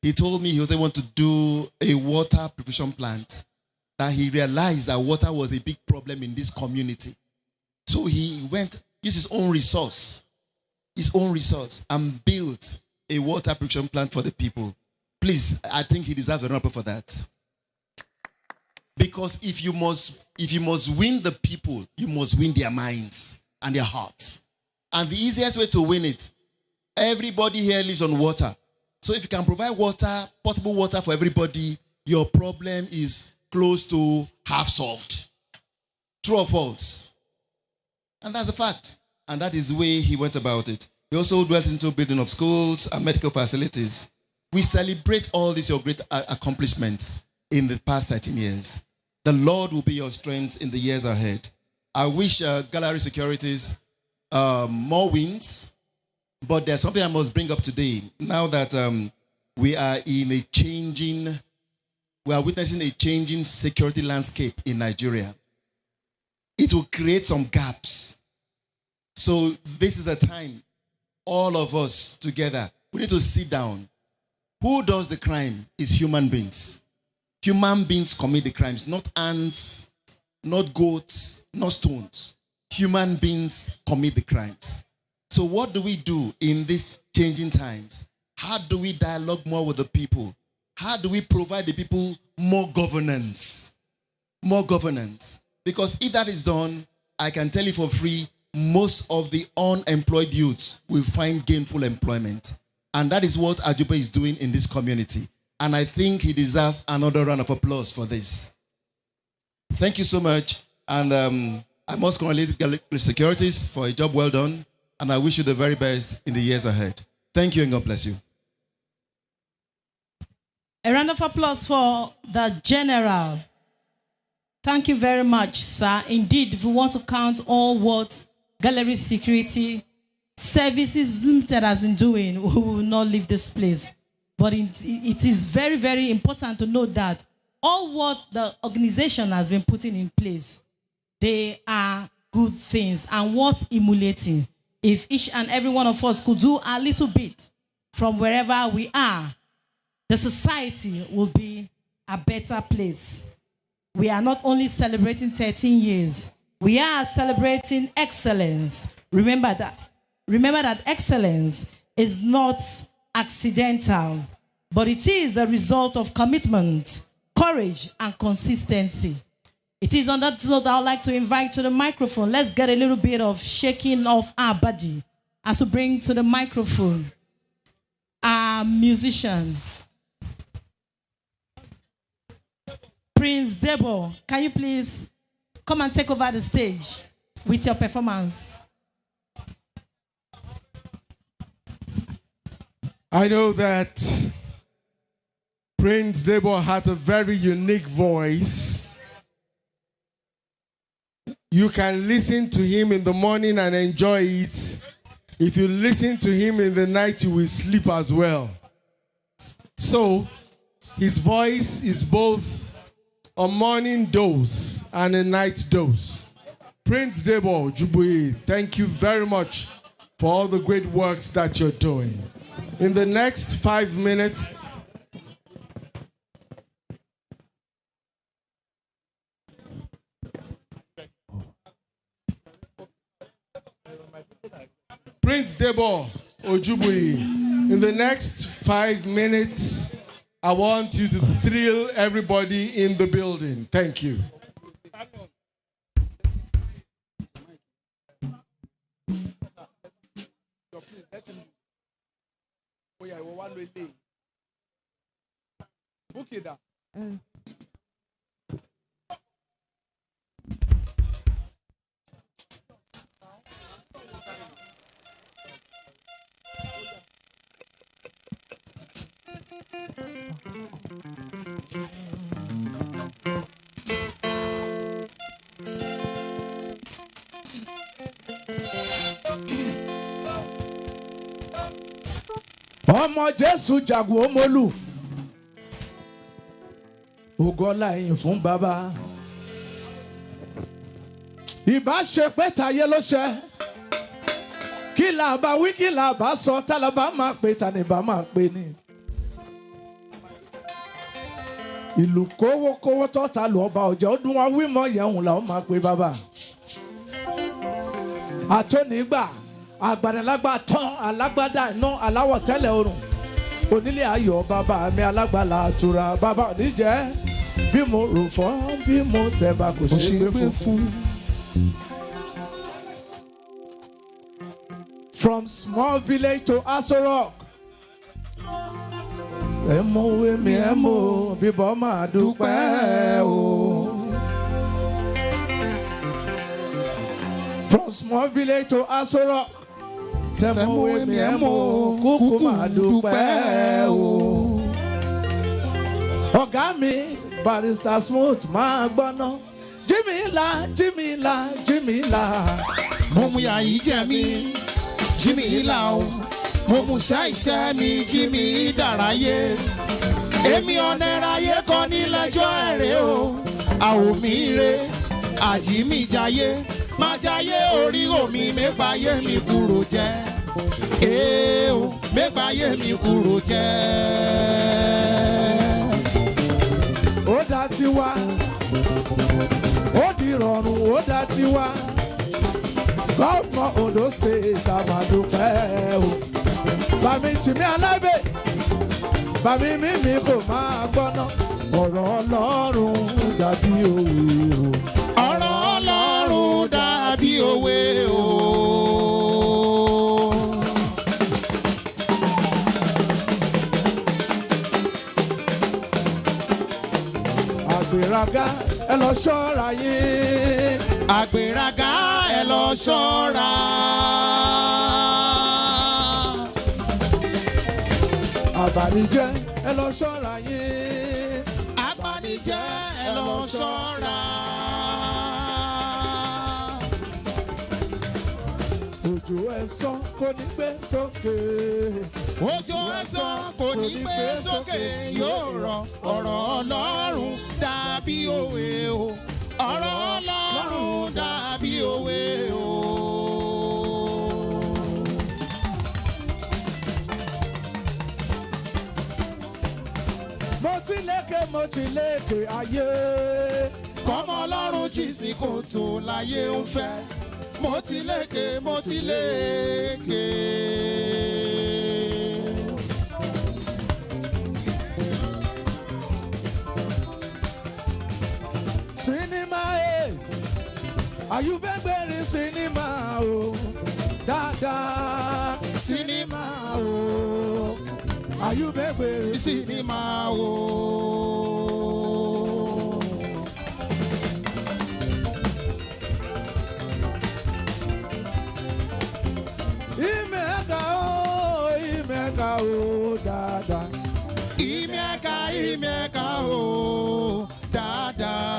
He told me he was want to do a water provision plant, that he realized that water was a big problem in this community. So he went, used his own resource, and built a water provision plant for the people. Please, I think he deserves a round of applause for that. Because if you must win the people, you must win their minds and their hearts. And the easiest way to win it, everybody here lives on water. So if you can provide water, potable water for everybody, your problem is close to half solved. True or false? And that's a fact. And that is the way he went about it. He also dwelt into building of schools and medical facilities. We celebrate all these your great accomplishments in the past 13 years. The Lord will be your strength in the years ahead. I wish Gallery Securities more wins, but there's something I must bring up today. Now that we are witnessing a changing security landscape in Nigeria, it will create some gaps. So this is a time, all of us together, we need to sit down. Who does the crime is human beings. Human beings commit the crimes, not ants, not goats, not stones. Human beings commit the crimes. So what do we do in these changing times? How do we dialogue more with the people? How do we provide the people more governance? More governance. Because if that is done, I can tell you for free, most of the unemployed youths will find gainful employment. And that is what Ajube is doing in this community. And I think he deserves another round of applause for this. Thank you so much. And I must congratulate Gallery Securities for a job well done. And I wish you the very best in the years ahead. Thank you and God bless you. A round of applause for the General. Thank you very much, sir. Indeed, if we want to count all what Gallery Security Services Limited has been doing, we will not leave this place. But it is very, very important to note that all what the organization has been putting in place, they are good things and worth emulating. If each and every one of us could do a little bit from wherever we are, the society will be a better place. We are not only celebrating 13 years, we are celebrating excellence. Remember that excellence is not accidental, but it is the result of commitment, courage, and consistency. It is on that note I would like to invite to the microphone. Let's get a little bit of shaking of our body as we bring to the microphone our musician, Prince Debo. Can you please come and take over the stage with your performance? I know that Prince Debo has a very unique voice. You can listen to him in the morning and enjoy it. If you listen to him in the night, you will sleep as well. So, his voice is both a morning dose and a night dose. Prince Debo Jubuyi, thank you very much for all the great works that you're doing. In the next 5 minutes, Prince Debo Ojubui, in the next 5 minutes, I want you to thrill everybody in the building. Thank you. Ọmọ Jésù jagun omolu Ògọ́lá yìn fún bàbá ìbá ṣe pé tayé ló ṣe kí la bá wí kí la bá sọ tá la bá máa pè ta ni bá máa pè ní ìlú kówókówó tọ́ta lù ọba ọ̀jọ́ ọdún wa wí mọ́ yẹ̀hùn la ó máa pè bàbá àtọ́nígbà àgbàdàlágbà tán alágbádá iná aláwọ̀ tẹ́lẹ̀ orùn onílé ayọ̀ bàbá mi alágbàlá àtúrà bàbá oníjẹ́ bí mo rò fọ́ bí mo tẹ̀bà kò ṣe gbé fún. From small village to Aso Rock. Ẹ mọ òwe mi ẹ mọ bíbọ́ máa dúpẹ́ o. From small village to Aso Rock. Tẹ̀mọ̀wé mi ẹ̀ mọ̀ kúkú máa dúpẹ́ o. Ọ̀gá mi Barrister Smooth máa gbọ́ná. Jímìlá Jímìlá Jímìlá. Mo mú yàyí jẹ mi, Jímìlá o. Mo mú ṣáìṣẹ́ mi, Jímì dàráyé. Èmi ọ̀nẹ́ráyé kọ́ nílẹ̀jọ́ ẹ̀rẹ́ o. Àwọ̀ mi re, àjímì jayé. Má jayé orí omi mẹ́gbàáyé mi kúrò jẹ́. O mẹ́gbàáyé mi kúrò jẹ́. Ó dá tiwa, ó di rọrùn, ó dá tiwa. Gọ́ọ̀nà Ondo State àmàdùpẹ́ o. Bàmí Tìmí Alábẹ́, bàmí mímí kò máa gbọ́ná. Ọ̀rọ̀ Ọlọ́run dàbí òwe o. Ọ̀rọ̀ Ọlọ́run dàbí òwe o. Àgbéraga ẹ lọ ṣọ́ra yín. Àgbéraga ẹ lọ ṣọ́ra. Àbànújẹ́ ẹ lọ ṣọ́ra yín. Àbànújẹ́ ẹ lọ ṣọ́ra. Òjò ẹ̀san kò ní gbé sókè. Òjò ẹ̀san kò ní gbé sókè yóò rọ̀. Ọ̀rọ̀ Ọlọ́run dàbí òwe o. Ọ̀rọ̀ Ọlọ́run dàbí òwe o. Mo ti lékè ayé. Kọ́mọ Ọlọ́run jì sí kòtò láyé ń fẹ́. Mo ti lékè, mo ti lékè. Sinimá Ayúbẹ́gbẹ̀rin sinimá o. Dáadáa sinimá o. Ayúbẹ́gbẹ̀rin sinimá o. Ìmẹ̀ka o dáadáa. Ìmẹ̀ka o dáadáa.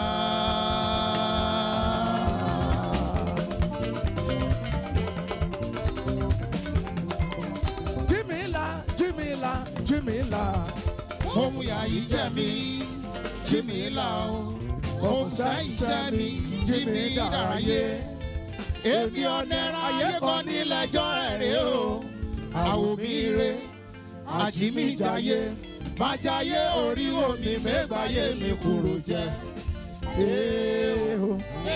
Jímìlá. Mo mú yàyí jẹ mi, Jímìlá o. Mo mú ṣáìṣẹ́ mi, Jímì dàráyé. Èmi ọ̀nẹ́ráyé kọ́ nílẹ̀jọ́ ẹ̀rẹ́ o. Àwọ̀ mi re, àjímì jayé. Má jayé orí omi mẹ́gbàáyé mi kúrò jẹ́.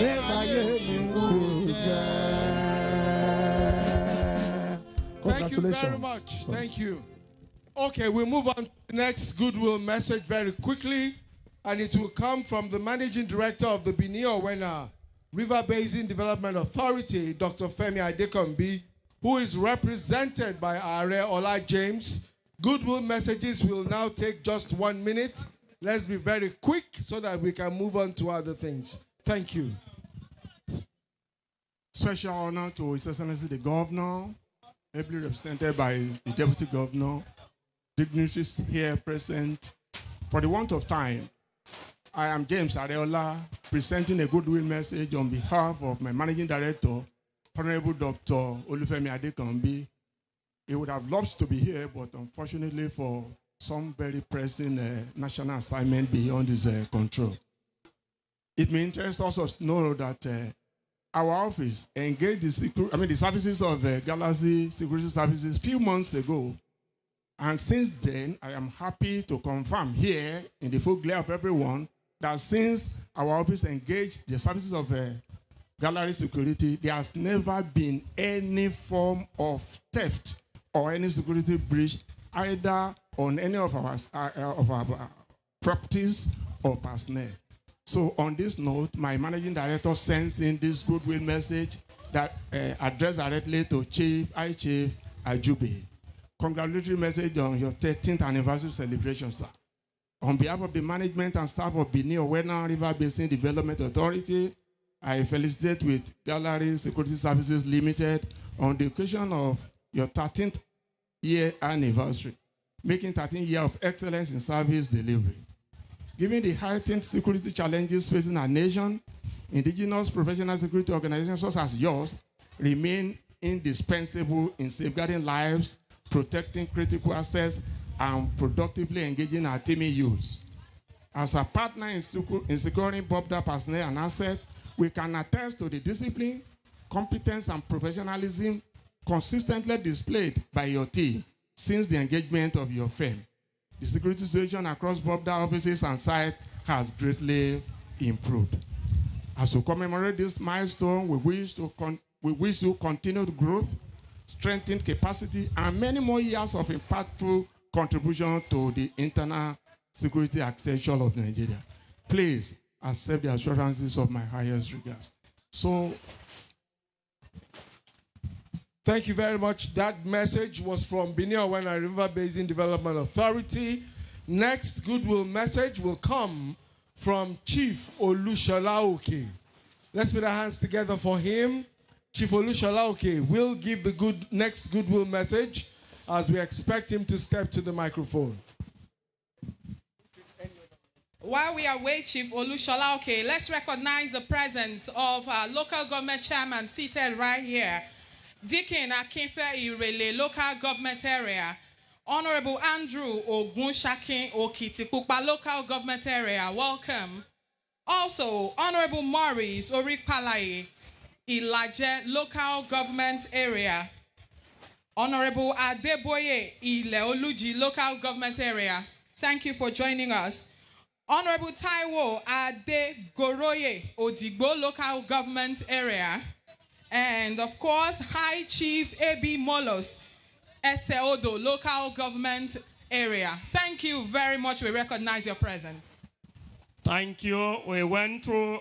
Mẹ́gbàáyé mi kúrò jẹ́. Thank you very much. Thank you. Okay, we'll move on to the next goodwill message very quickly, and it will come from the Managing Director of the Bini-Owena River Basin Development Authority, Dr. Femi Adekombi, who is represented by Are Ola James. Goodwill messages will now take just 1 minute. Let's be very quick so that we can move on to other things. Thank you. Special honor to His Excellency the Governor, ably represented by the Deputy Governor, dignitaries here present. For the want of time, I am James Areola, presenting a goodwill message on behalf of my Managing Director, Honorable Dr. Olufemi Adekombi. He would have loved to be here, but unfortunately for some very pressing national assignment beyond his control. It may interest us to know that our office engaged the services of Galaxy Security Services a few months ago. And since then, I am happy to confirm here in the full glare of everyone that since our office engaged the services of Gallery Security, there has never been any form of theft or any security breach either on any of our properties or personnel. So on this note, my Managing Director sends in this goodwill message that addressed directly to Chief Ajube. Congratulatory message on your 13th anniversary celebration, sir. On behalf of the management and staff of Bini-Owena River Basin Development Authority, I felicitate with Gallery Security Services Limited on the occasion of your 13th year anniversary, making 13 years of excellence in service delivery. Given the heightened security challenges facing our nation, indigenous professional security organizations such as yours remain indispensable in safeguarding lives, protecting critical assets, and productively engaging our teaming youths. As a partner in securing BOPDA personnel and assets, we can attest to the discipline, competence, and professionalism consistently displayed by your team since the engagement of your firm. The security situation across BOPDA offices and sites has greatly improved. As we commemorate this milestone, we wish you continued growth, strengthened capacity, and many more years of impactful contribution to the internal security architecture of Nigeria. Please accept the assurances of my highest regards. So, thank you very much. That message was from Bini-Owena River Basin Development Authority. Next goodwill message will come from Chief Olushola. Let's put our hands together for him. Chief Olushola will give the next goodwill message as we expect him to step to the microphone. While we await Chief Olushola, let's recognize the presence of our local government chairman seated right here. Dikin Akinfe Irele, local government area. Honorable Andrew Ogunshakin Okitikupa, local government area. Welcome. Also, Honorable Maurice Orikpalaye, Ilaje, local government area. Honorable Adeboye Ileoluji, local government area. Thank you for joining us. Honorable Taiwo Adegoroye Odigbo, local government area. And of course, High Chief A.B. Molos, Ondo, local government area. Thank you very much. We recognize your presence. Thank you. We went through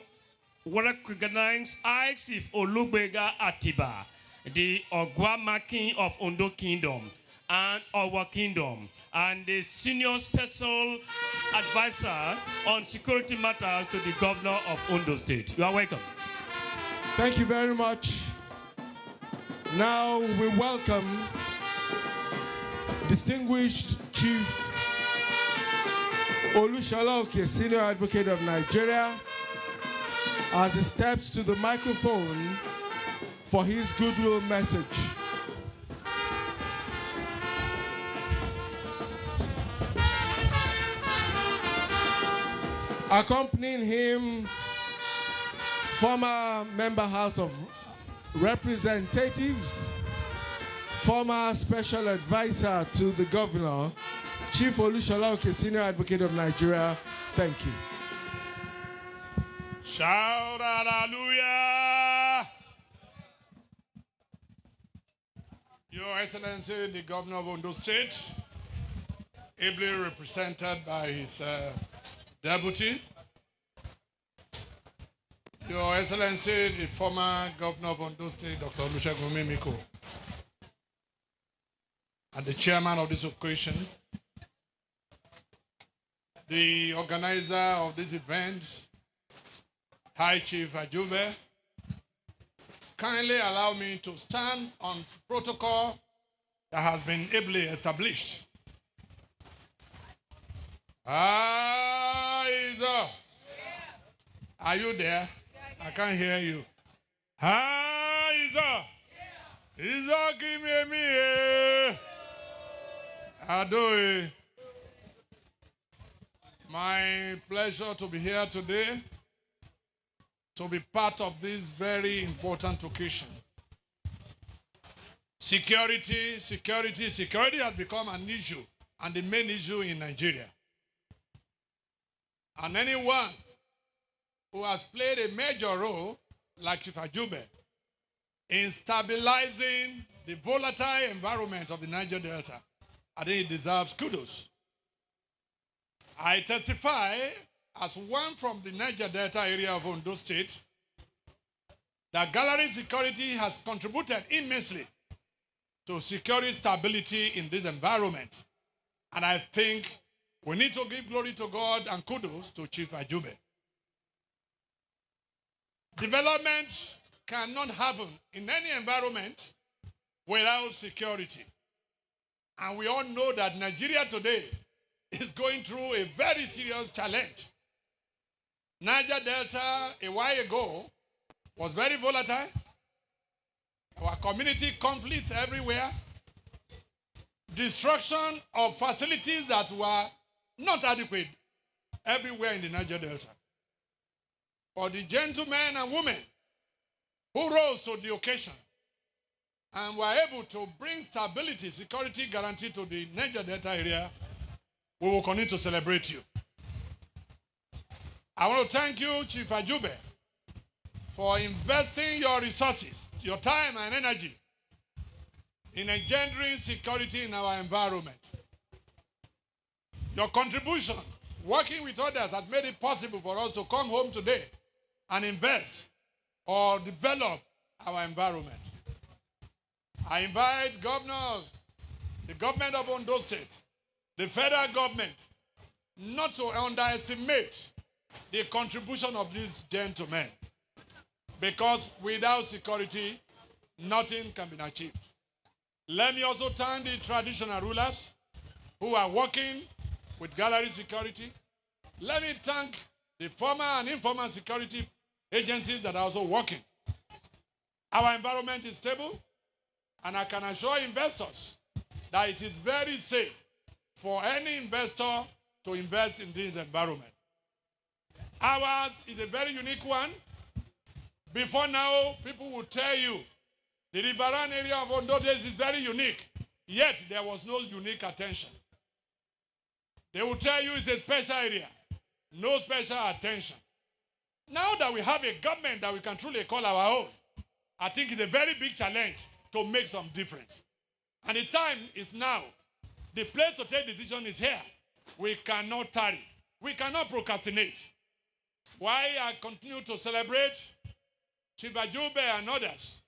what recognized High Chief Olugbega Atiba, the Ogwama King of Ondo Kingdom and our kingdom, and the senior special advisor on security matters to the governor of Ondo State. You are welcome. Thank you very much. Now we welcome distinguished Chief Olushola, Senior Advocate of Nigeria, as he steps to the microphone for his goodwill message. Accompanying him, former member House of Representatives, former special advisor to the governor, Chief Olushola, Senior Advocate of Nigeria. Thank you. Shout hallelujah! Your Excellency, the Governor of Ondo State, ably represented by his deputy. Your Excellency, the former Governor of Ondo State, Dr. Olusegun Mimiko, and the chairman of this occasion, the organizer of this event, High Chief Ajube, kindly allow me to stand on protocol that has been ably established. Isa, are you there? I can't hear you. Isa, Isa, give me. Adoe. My pleasure to be here today, to be part of this very important occasion. Security has become an issue and the main issue in Nigeria. And anyone who has played a major role, like Chief Ajube, in stabilizing the volatile environment of the Niger Delta, I think he deserves kudos. I testify as one from the Niger Delta area of Ondo State that gallery security has contributed immensely to security stability in this environment. And I think we need to give glory to God and kudos to Chief Ajube. Development cannot happen in any environment without security. And we all know that Nigeria today is going through a very serious challenge. Niger Delta, a while ago, was very volatile. Our community conflicts everywhere. Destruction of facilities that were not adequate everywhere in the Niger Delta. For the gentlemen and women who rose to the occasion and were able to bring stability, security guarantee to the Niger Delta area, we will continue to celebrate you. I want to thank you, Chief Ajube, for investing your resources, your time and energy in engendering security in our environment. Your contribution, working with others, has made it possible for us to come home today and invest or develop our environment. I invite governors, the government of Ondo State, the federal government, not to underestimate the contribution of these gentlemen. Because without security, nothing can be achieved. Let me also thank the traditional rulers who are working with gallery security. Let me thank the formal and informal security agencies that are also working. Our environment is stable, and I can assure investors that it is very safe for any investor to invest in this environment. Ours is a very unique one. Before now, people will tell you the riverine area of Ondo is very unique, yet there was no unique attention. They will tell you it's a special area, no special attention. Now that we have a government that we can truly call our own, I think it's a very big challenge to make some difference. And the time is now. The place to take decision is here. We cannot tarry. We cannot procrastinate. Why I continue to celebrate Chief Ajube and others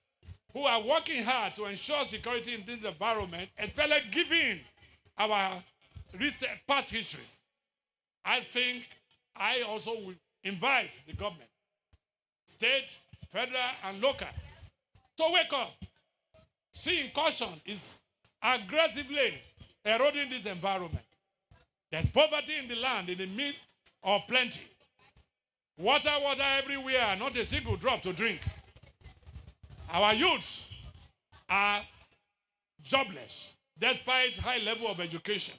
who are working hard to ensure security in this environment, especially given our recent past history. I think I also will invite the government, state, federal, and local, to wake up. Seeing caution is aggressively eroding this environment. There's poverty in the land in the midst of plenty. Water everywhere, not a single drop to drink. Our youths are jobless despite high level of education.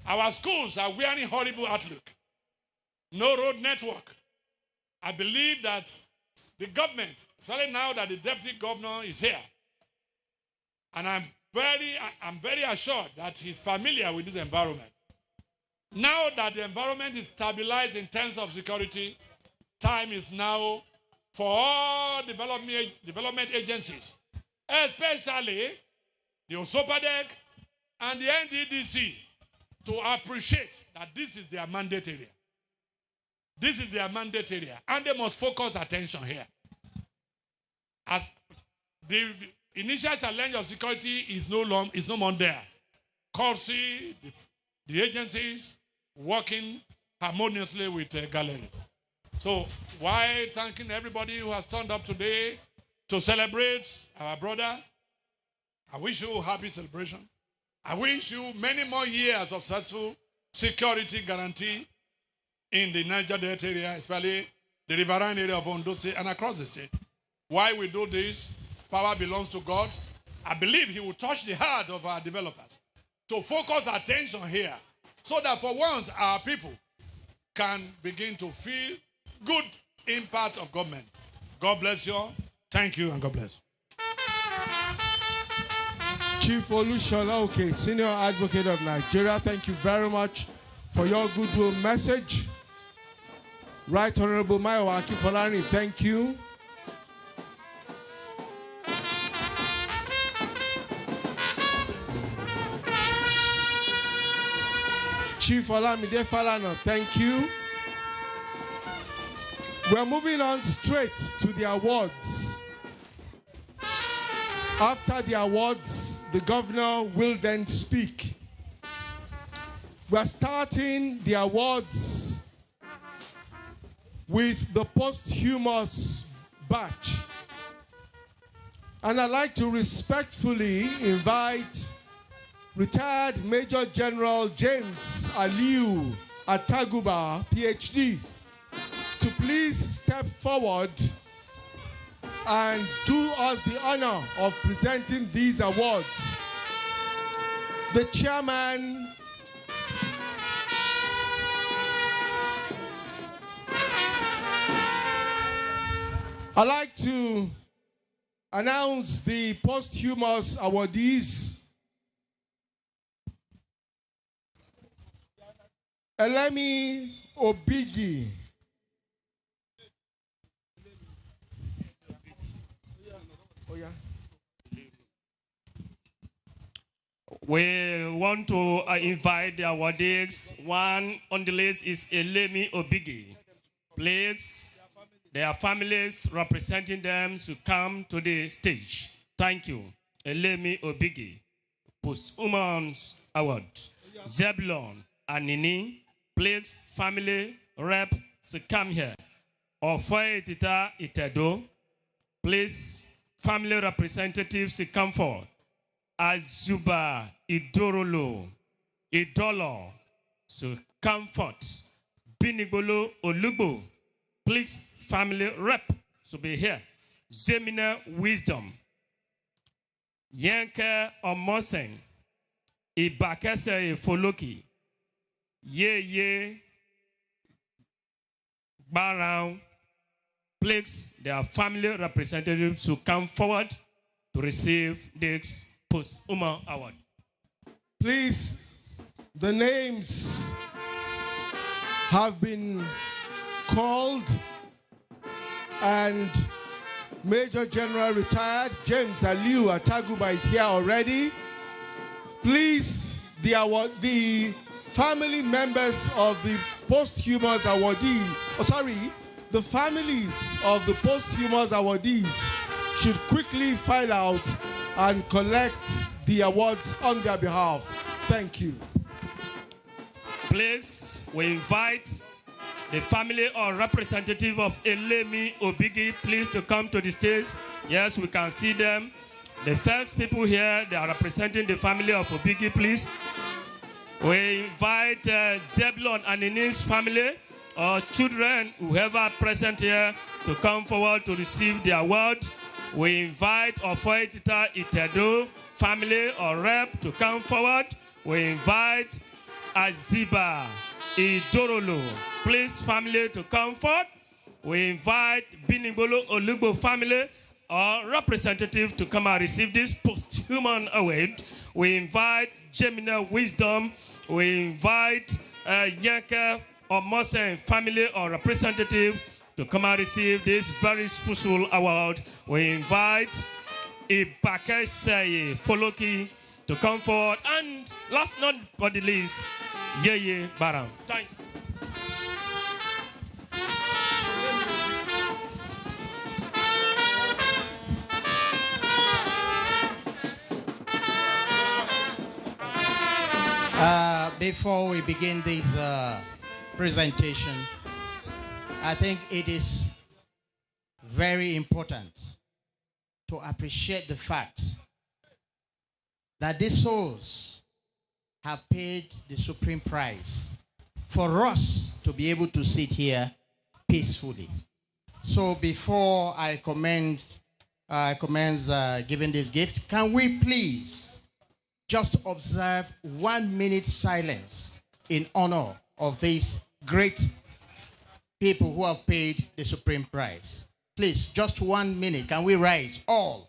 Our schools are wearing horrible outlook. No road network. I believe that the government, especially now that the deputy governor is here, and I'm very assured that he's familiar with this environment. Now that the environment is stabilized in terms of security, time is now for all development agencies, especially the Osopadec, and the NDDC to appreciate that this is their mandate area. This is their mandate area, and they must focus attention here. As the initial challenge of security is no more there. Corsi, the agencies working harmoniously with Gallery. So, while thanking everybody who has turned up today to celebrate our brother, I wish you a happy celebration. I wish you many more years of successful security guarantee in the Niger Delta area, especially the riverine area of Ondo State and across the state. Why we do this, power belongs to God. I believe he will touch the heart of our developers to focus attention here so that for once our people can begin to feel good impact of government. God bless you all. Thank you and God bless. Chief Olushola Oke, Senior Advocate of Nigeria, thank you very much for your goodwill message. Right Honorable Maiwa Akifolani, thank you. Chief Olamide Falana, thank you. We're moving on straight to the awards. After the awards, the governor will then speak. We're starting the awards with the posthumous batch. And I'd like to respectfully invite retired Major General James Aliu Ataguba, PhD, to please step forward and do us the honor of presenting these awards. The chairman I'd like to announce the posthumous awardees. Elemi Obigi. We want to invite the awardees. One on the list is Elemi Obigi. Please, their families representing them to come to the stage. Thank you. Elemi Obigi, Posthumous Award. Zebulon Anini, please, family rep to come here. Ofoe Tita Itedo, please, family representatives to come forward. Azuba Idorolo, Idolo, so comfort. Binigbolo Olugbo, please, family rep, to be here. Zemina Wisdom, Yanka Omosen, Ibakese Foloki, Ye Barrow, please, their family representatives to come forward to receive this posthumous award. Please, the names have been called and Major General retired James Aliu Ataguba is here already. Please, the family members of the posthumous awardee, the families of the posthumous awardees should quickly file out and collect the awards on their behalf. Thank you. Please, we invite the family or representative of Elemi Obigi, please, to come to the stage. Yes, we can see them. The first people here, they are representing the family of Obigi, please. We invite Zebulon and Ini's family or children, whoever present here, to come forward to receive the award. We invite Ofoe Tita Itedo family or rep to come forward. We invite Aziba Idorolo, please, family, to come forward. We invite Binigbolo Olugbo family or representative to come and receive this posthumous award. We invite Gemina Wisdom. We invite Yanka Omosen family or representative to come and receive this very special award. We invite Ibakeseye Foloki to come forward. And last not but the least, Yeye Baram. Thank you. Before we begin this presentation, I think it is very important to appreciate the fact that these souls have paid the supreme price for us to be able to sit here peacefully. So before I commence giving this gift, can we please just observe 1 minute silence in honor of these great people who have paid the supreme price? Please, just 1 minute. Can we rise all?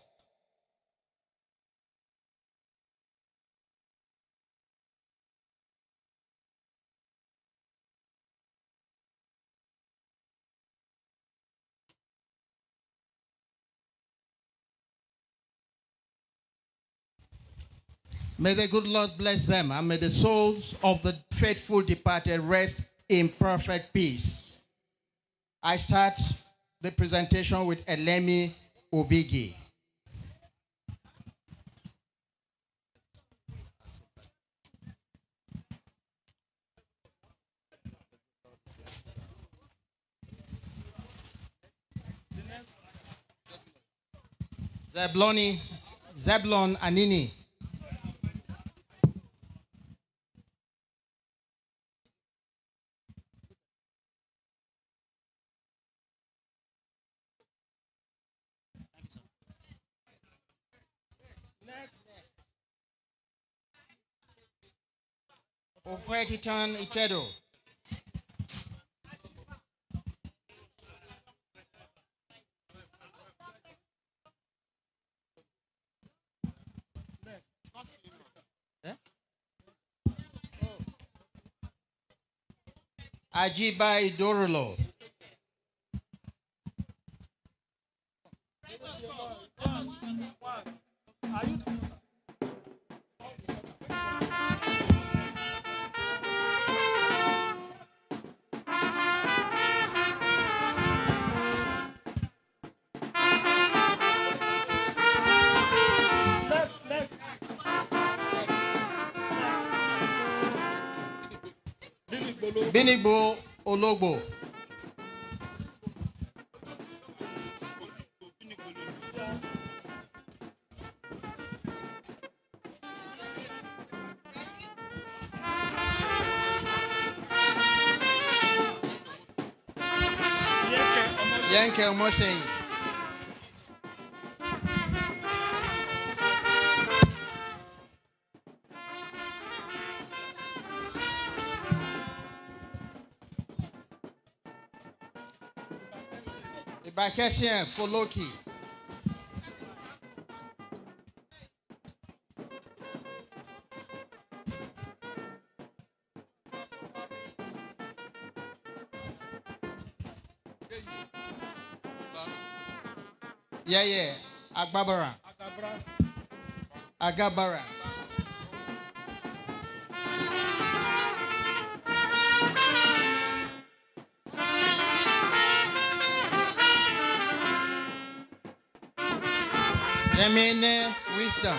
May the good Lord bless them, and may the souls of the faithful departed rest in perfect peace. I start the presentation with Elemi Obigi. Zebulon Anini. Ofetitan Itedo. Ajiba Idorolo. Binigbo Ologbo. Yanke Omoseyin. Ibakesien Foloki. Yeah. Agbabara. Agabara. Remaining wisdom.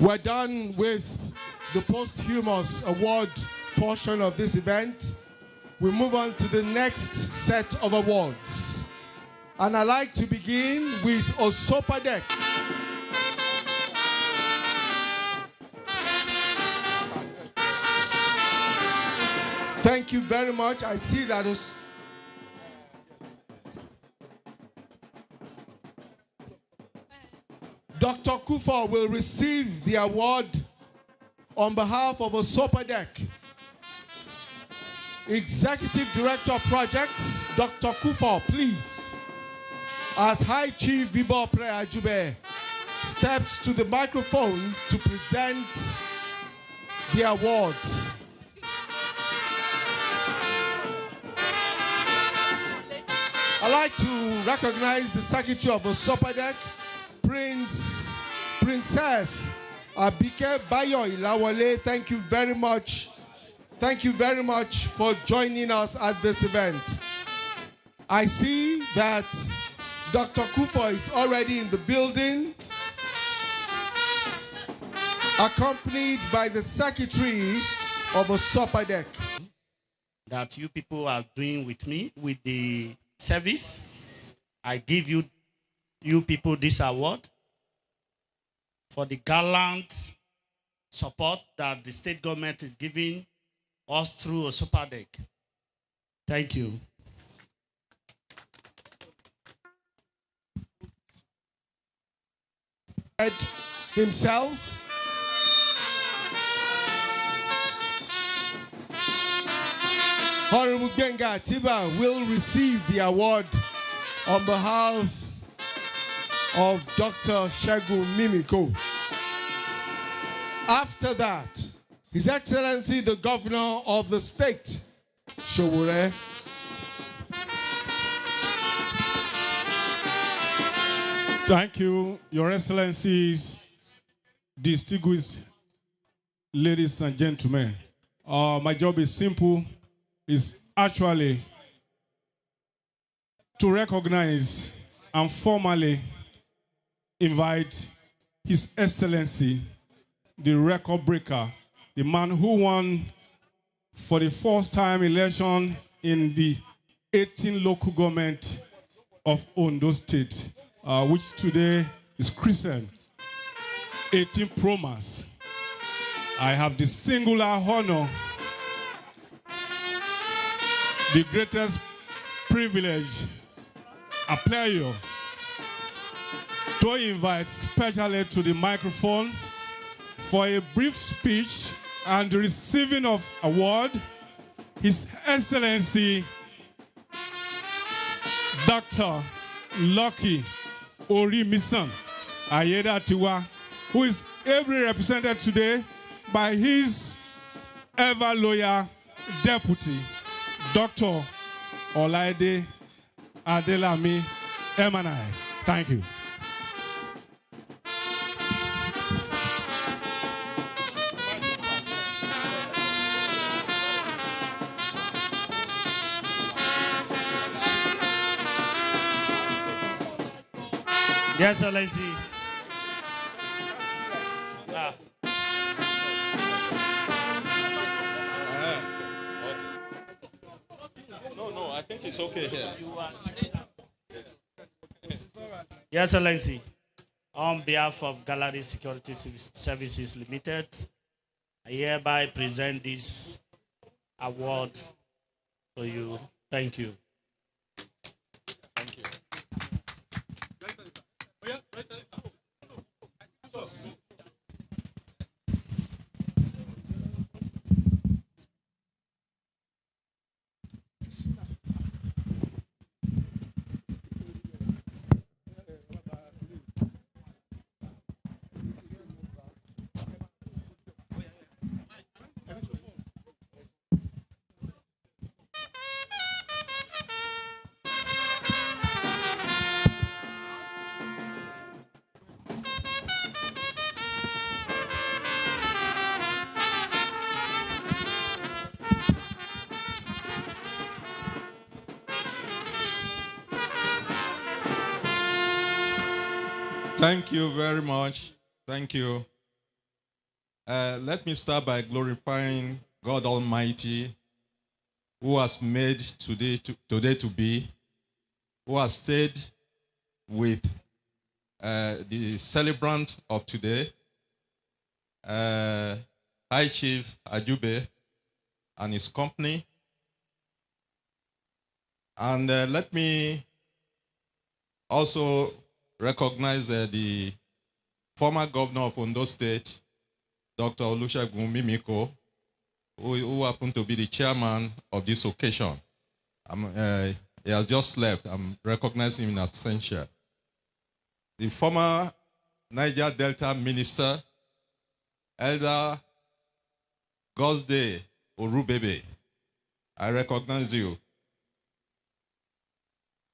We're done with the posthumous award portion of this event. We move on to the next set of awards. And I'd like to begin with Osopadek. Thank you very much. I see that Dr. Kufa will receive the award on behalf of Osopadek. Executive Director of Projects, Dr. Kufa, please. As High Chief Bibo Preajube steps to the microphone to present the awards. I'd like to recognize the Secretary of Osopadek, Princess Abike Bayo Ilawale. Thank you very much. Thank you very much for joining us at this event. I see that Dr. Kufo is already in the building, accompanied by the Secretary of Osopadek. That you people are doing with me, with the service. I give you people this award for the gallant support that the state government is giving us through Osopadek. Thank you. Himself. Honorable Genga Tiba will receive the award on behalf of Dr. Shagun Mimiko. After that, His Excellency the Governor of the state, Showore. Thank you, Your Excellencies, distinguished ladies and gentlemen. My job is simple. Is actually to recognize and formally invite His Excellency, the record breaker, the man who won for the first time election in the 18 local government of Ondo State, which today is christened 18 Promas. I have the singular honor, the greatest privilege, a pleasure, to invite specially to the microphone for a brief speech and the receiving of award, His Excellency Dr. Lucky Orimisan Ayeda Tiwa, who is ably represented today by his ever loyal deputy, Dr. Olaide Adelami Emanai. Thank you. Yes, Excellency. No, I think it's okay here. Yes, Excellency. On behalf of Gallery Security Services Limited, I hereby present this award to you. Thank you. Thank you. Thank you very much. Thank you. Let me start by glorifying God Almighty, who has made today to be, who has stayed with the celebrant of today, High Chief Ajube and his company. And let me also recognize the former governor of Ondo State, Dr. Olusegun Mimiko, who happened to be the chairman of this occasion. He has just left. I'm recognizing him in absentia. The former Niger Delta Minister, Elder Gosde Orubebe. I recognize you.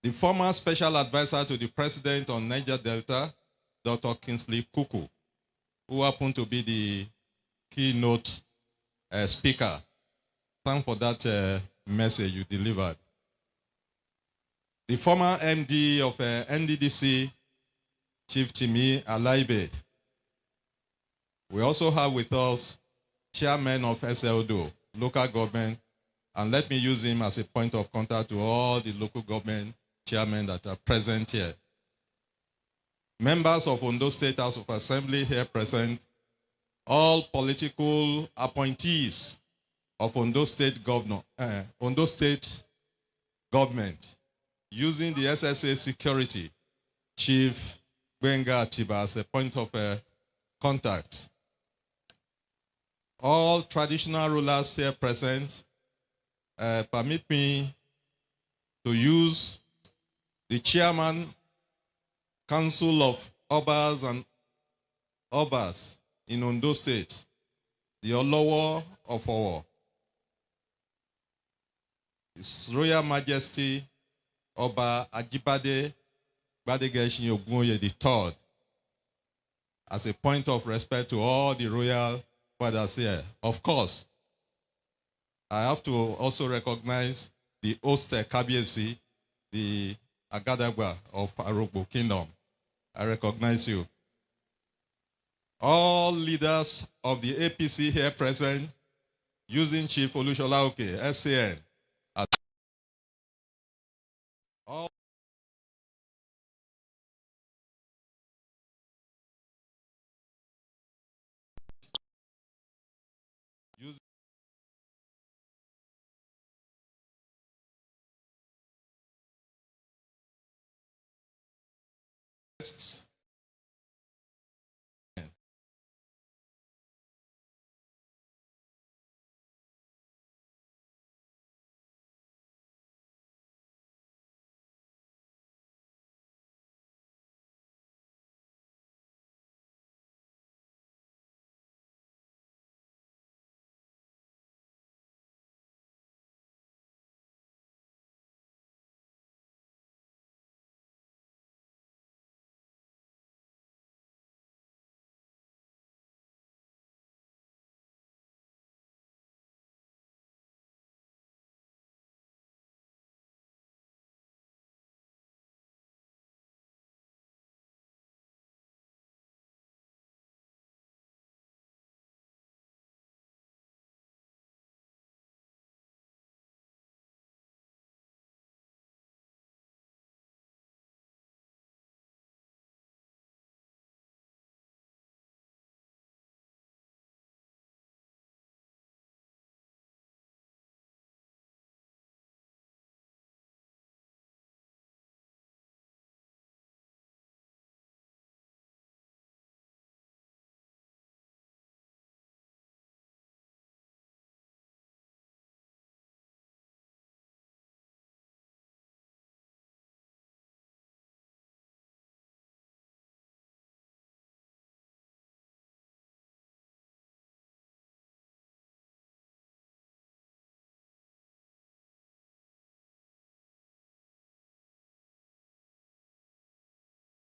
The former special advisor to the president on Niger Delta, Dr. Kingsley Kuku, who happened to be the keynote speaker. Thank for that message you delivered. The former MD of NDDC, Chief Timi Alaibe. We also have with us Chairman of SLDO, local government, and let me use him as a point of contact to all the local government chairmen that are present here. Members of Ondo State House of Assembly here present, all political appointees of Ondo State government, using the SSA security, Chief Gbenga Atiba as a point of contact. All traditional rulers here present, permit me to use the Chairman, Council of Obas and Obas in Ondo State, the Olowo of Owo, His Royal Majesty Oba Ajibade Gbadegeshin Ogunye III, as a point of respect to all the royal fathers here. Of course, I have to also recognize the host Kabiesi, the Agadagba of Arogbo Kingdom. I recognize you. All leaders of the APC here present, using Chief Olushola Oke, SAN. All using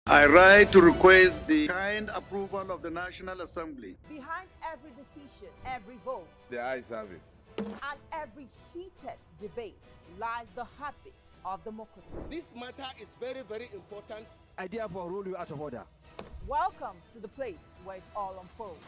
I write to request the kind approval of the National Assembly. Behind every decision, every vote, The ayes have it. and every heated debate lies the heartbeat of democracy. This matter is very, very important. I therefore rule you out of order. Welcome to the place where it all unfolds.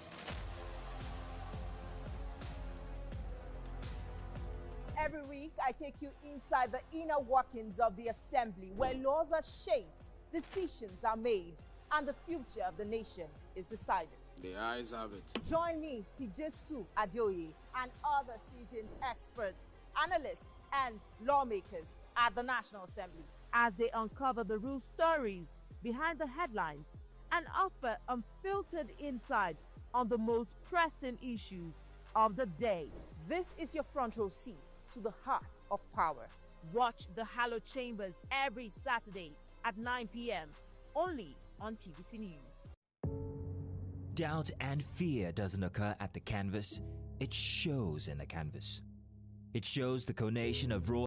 Every week, I take you inside the inner workings of the assembly, where laws are shaped, decisions are made, and the future of the nation is decided. The ayes have it. Join me, Tijesu Adeoye, and other seasoned experts, analysts, and lawmakers at the National Assembly as they uncover the real stories behind the headlines and offer unfiltered insight on the most pressing issues of the day. This is your front row seat to the heart of power. Watch the Hallowed Chambers every Saturday at 9 p.m. only on TVC News. doubt and fear doesn't occur at the canvas, it shows in the canvas. It shows the conation of raw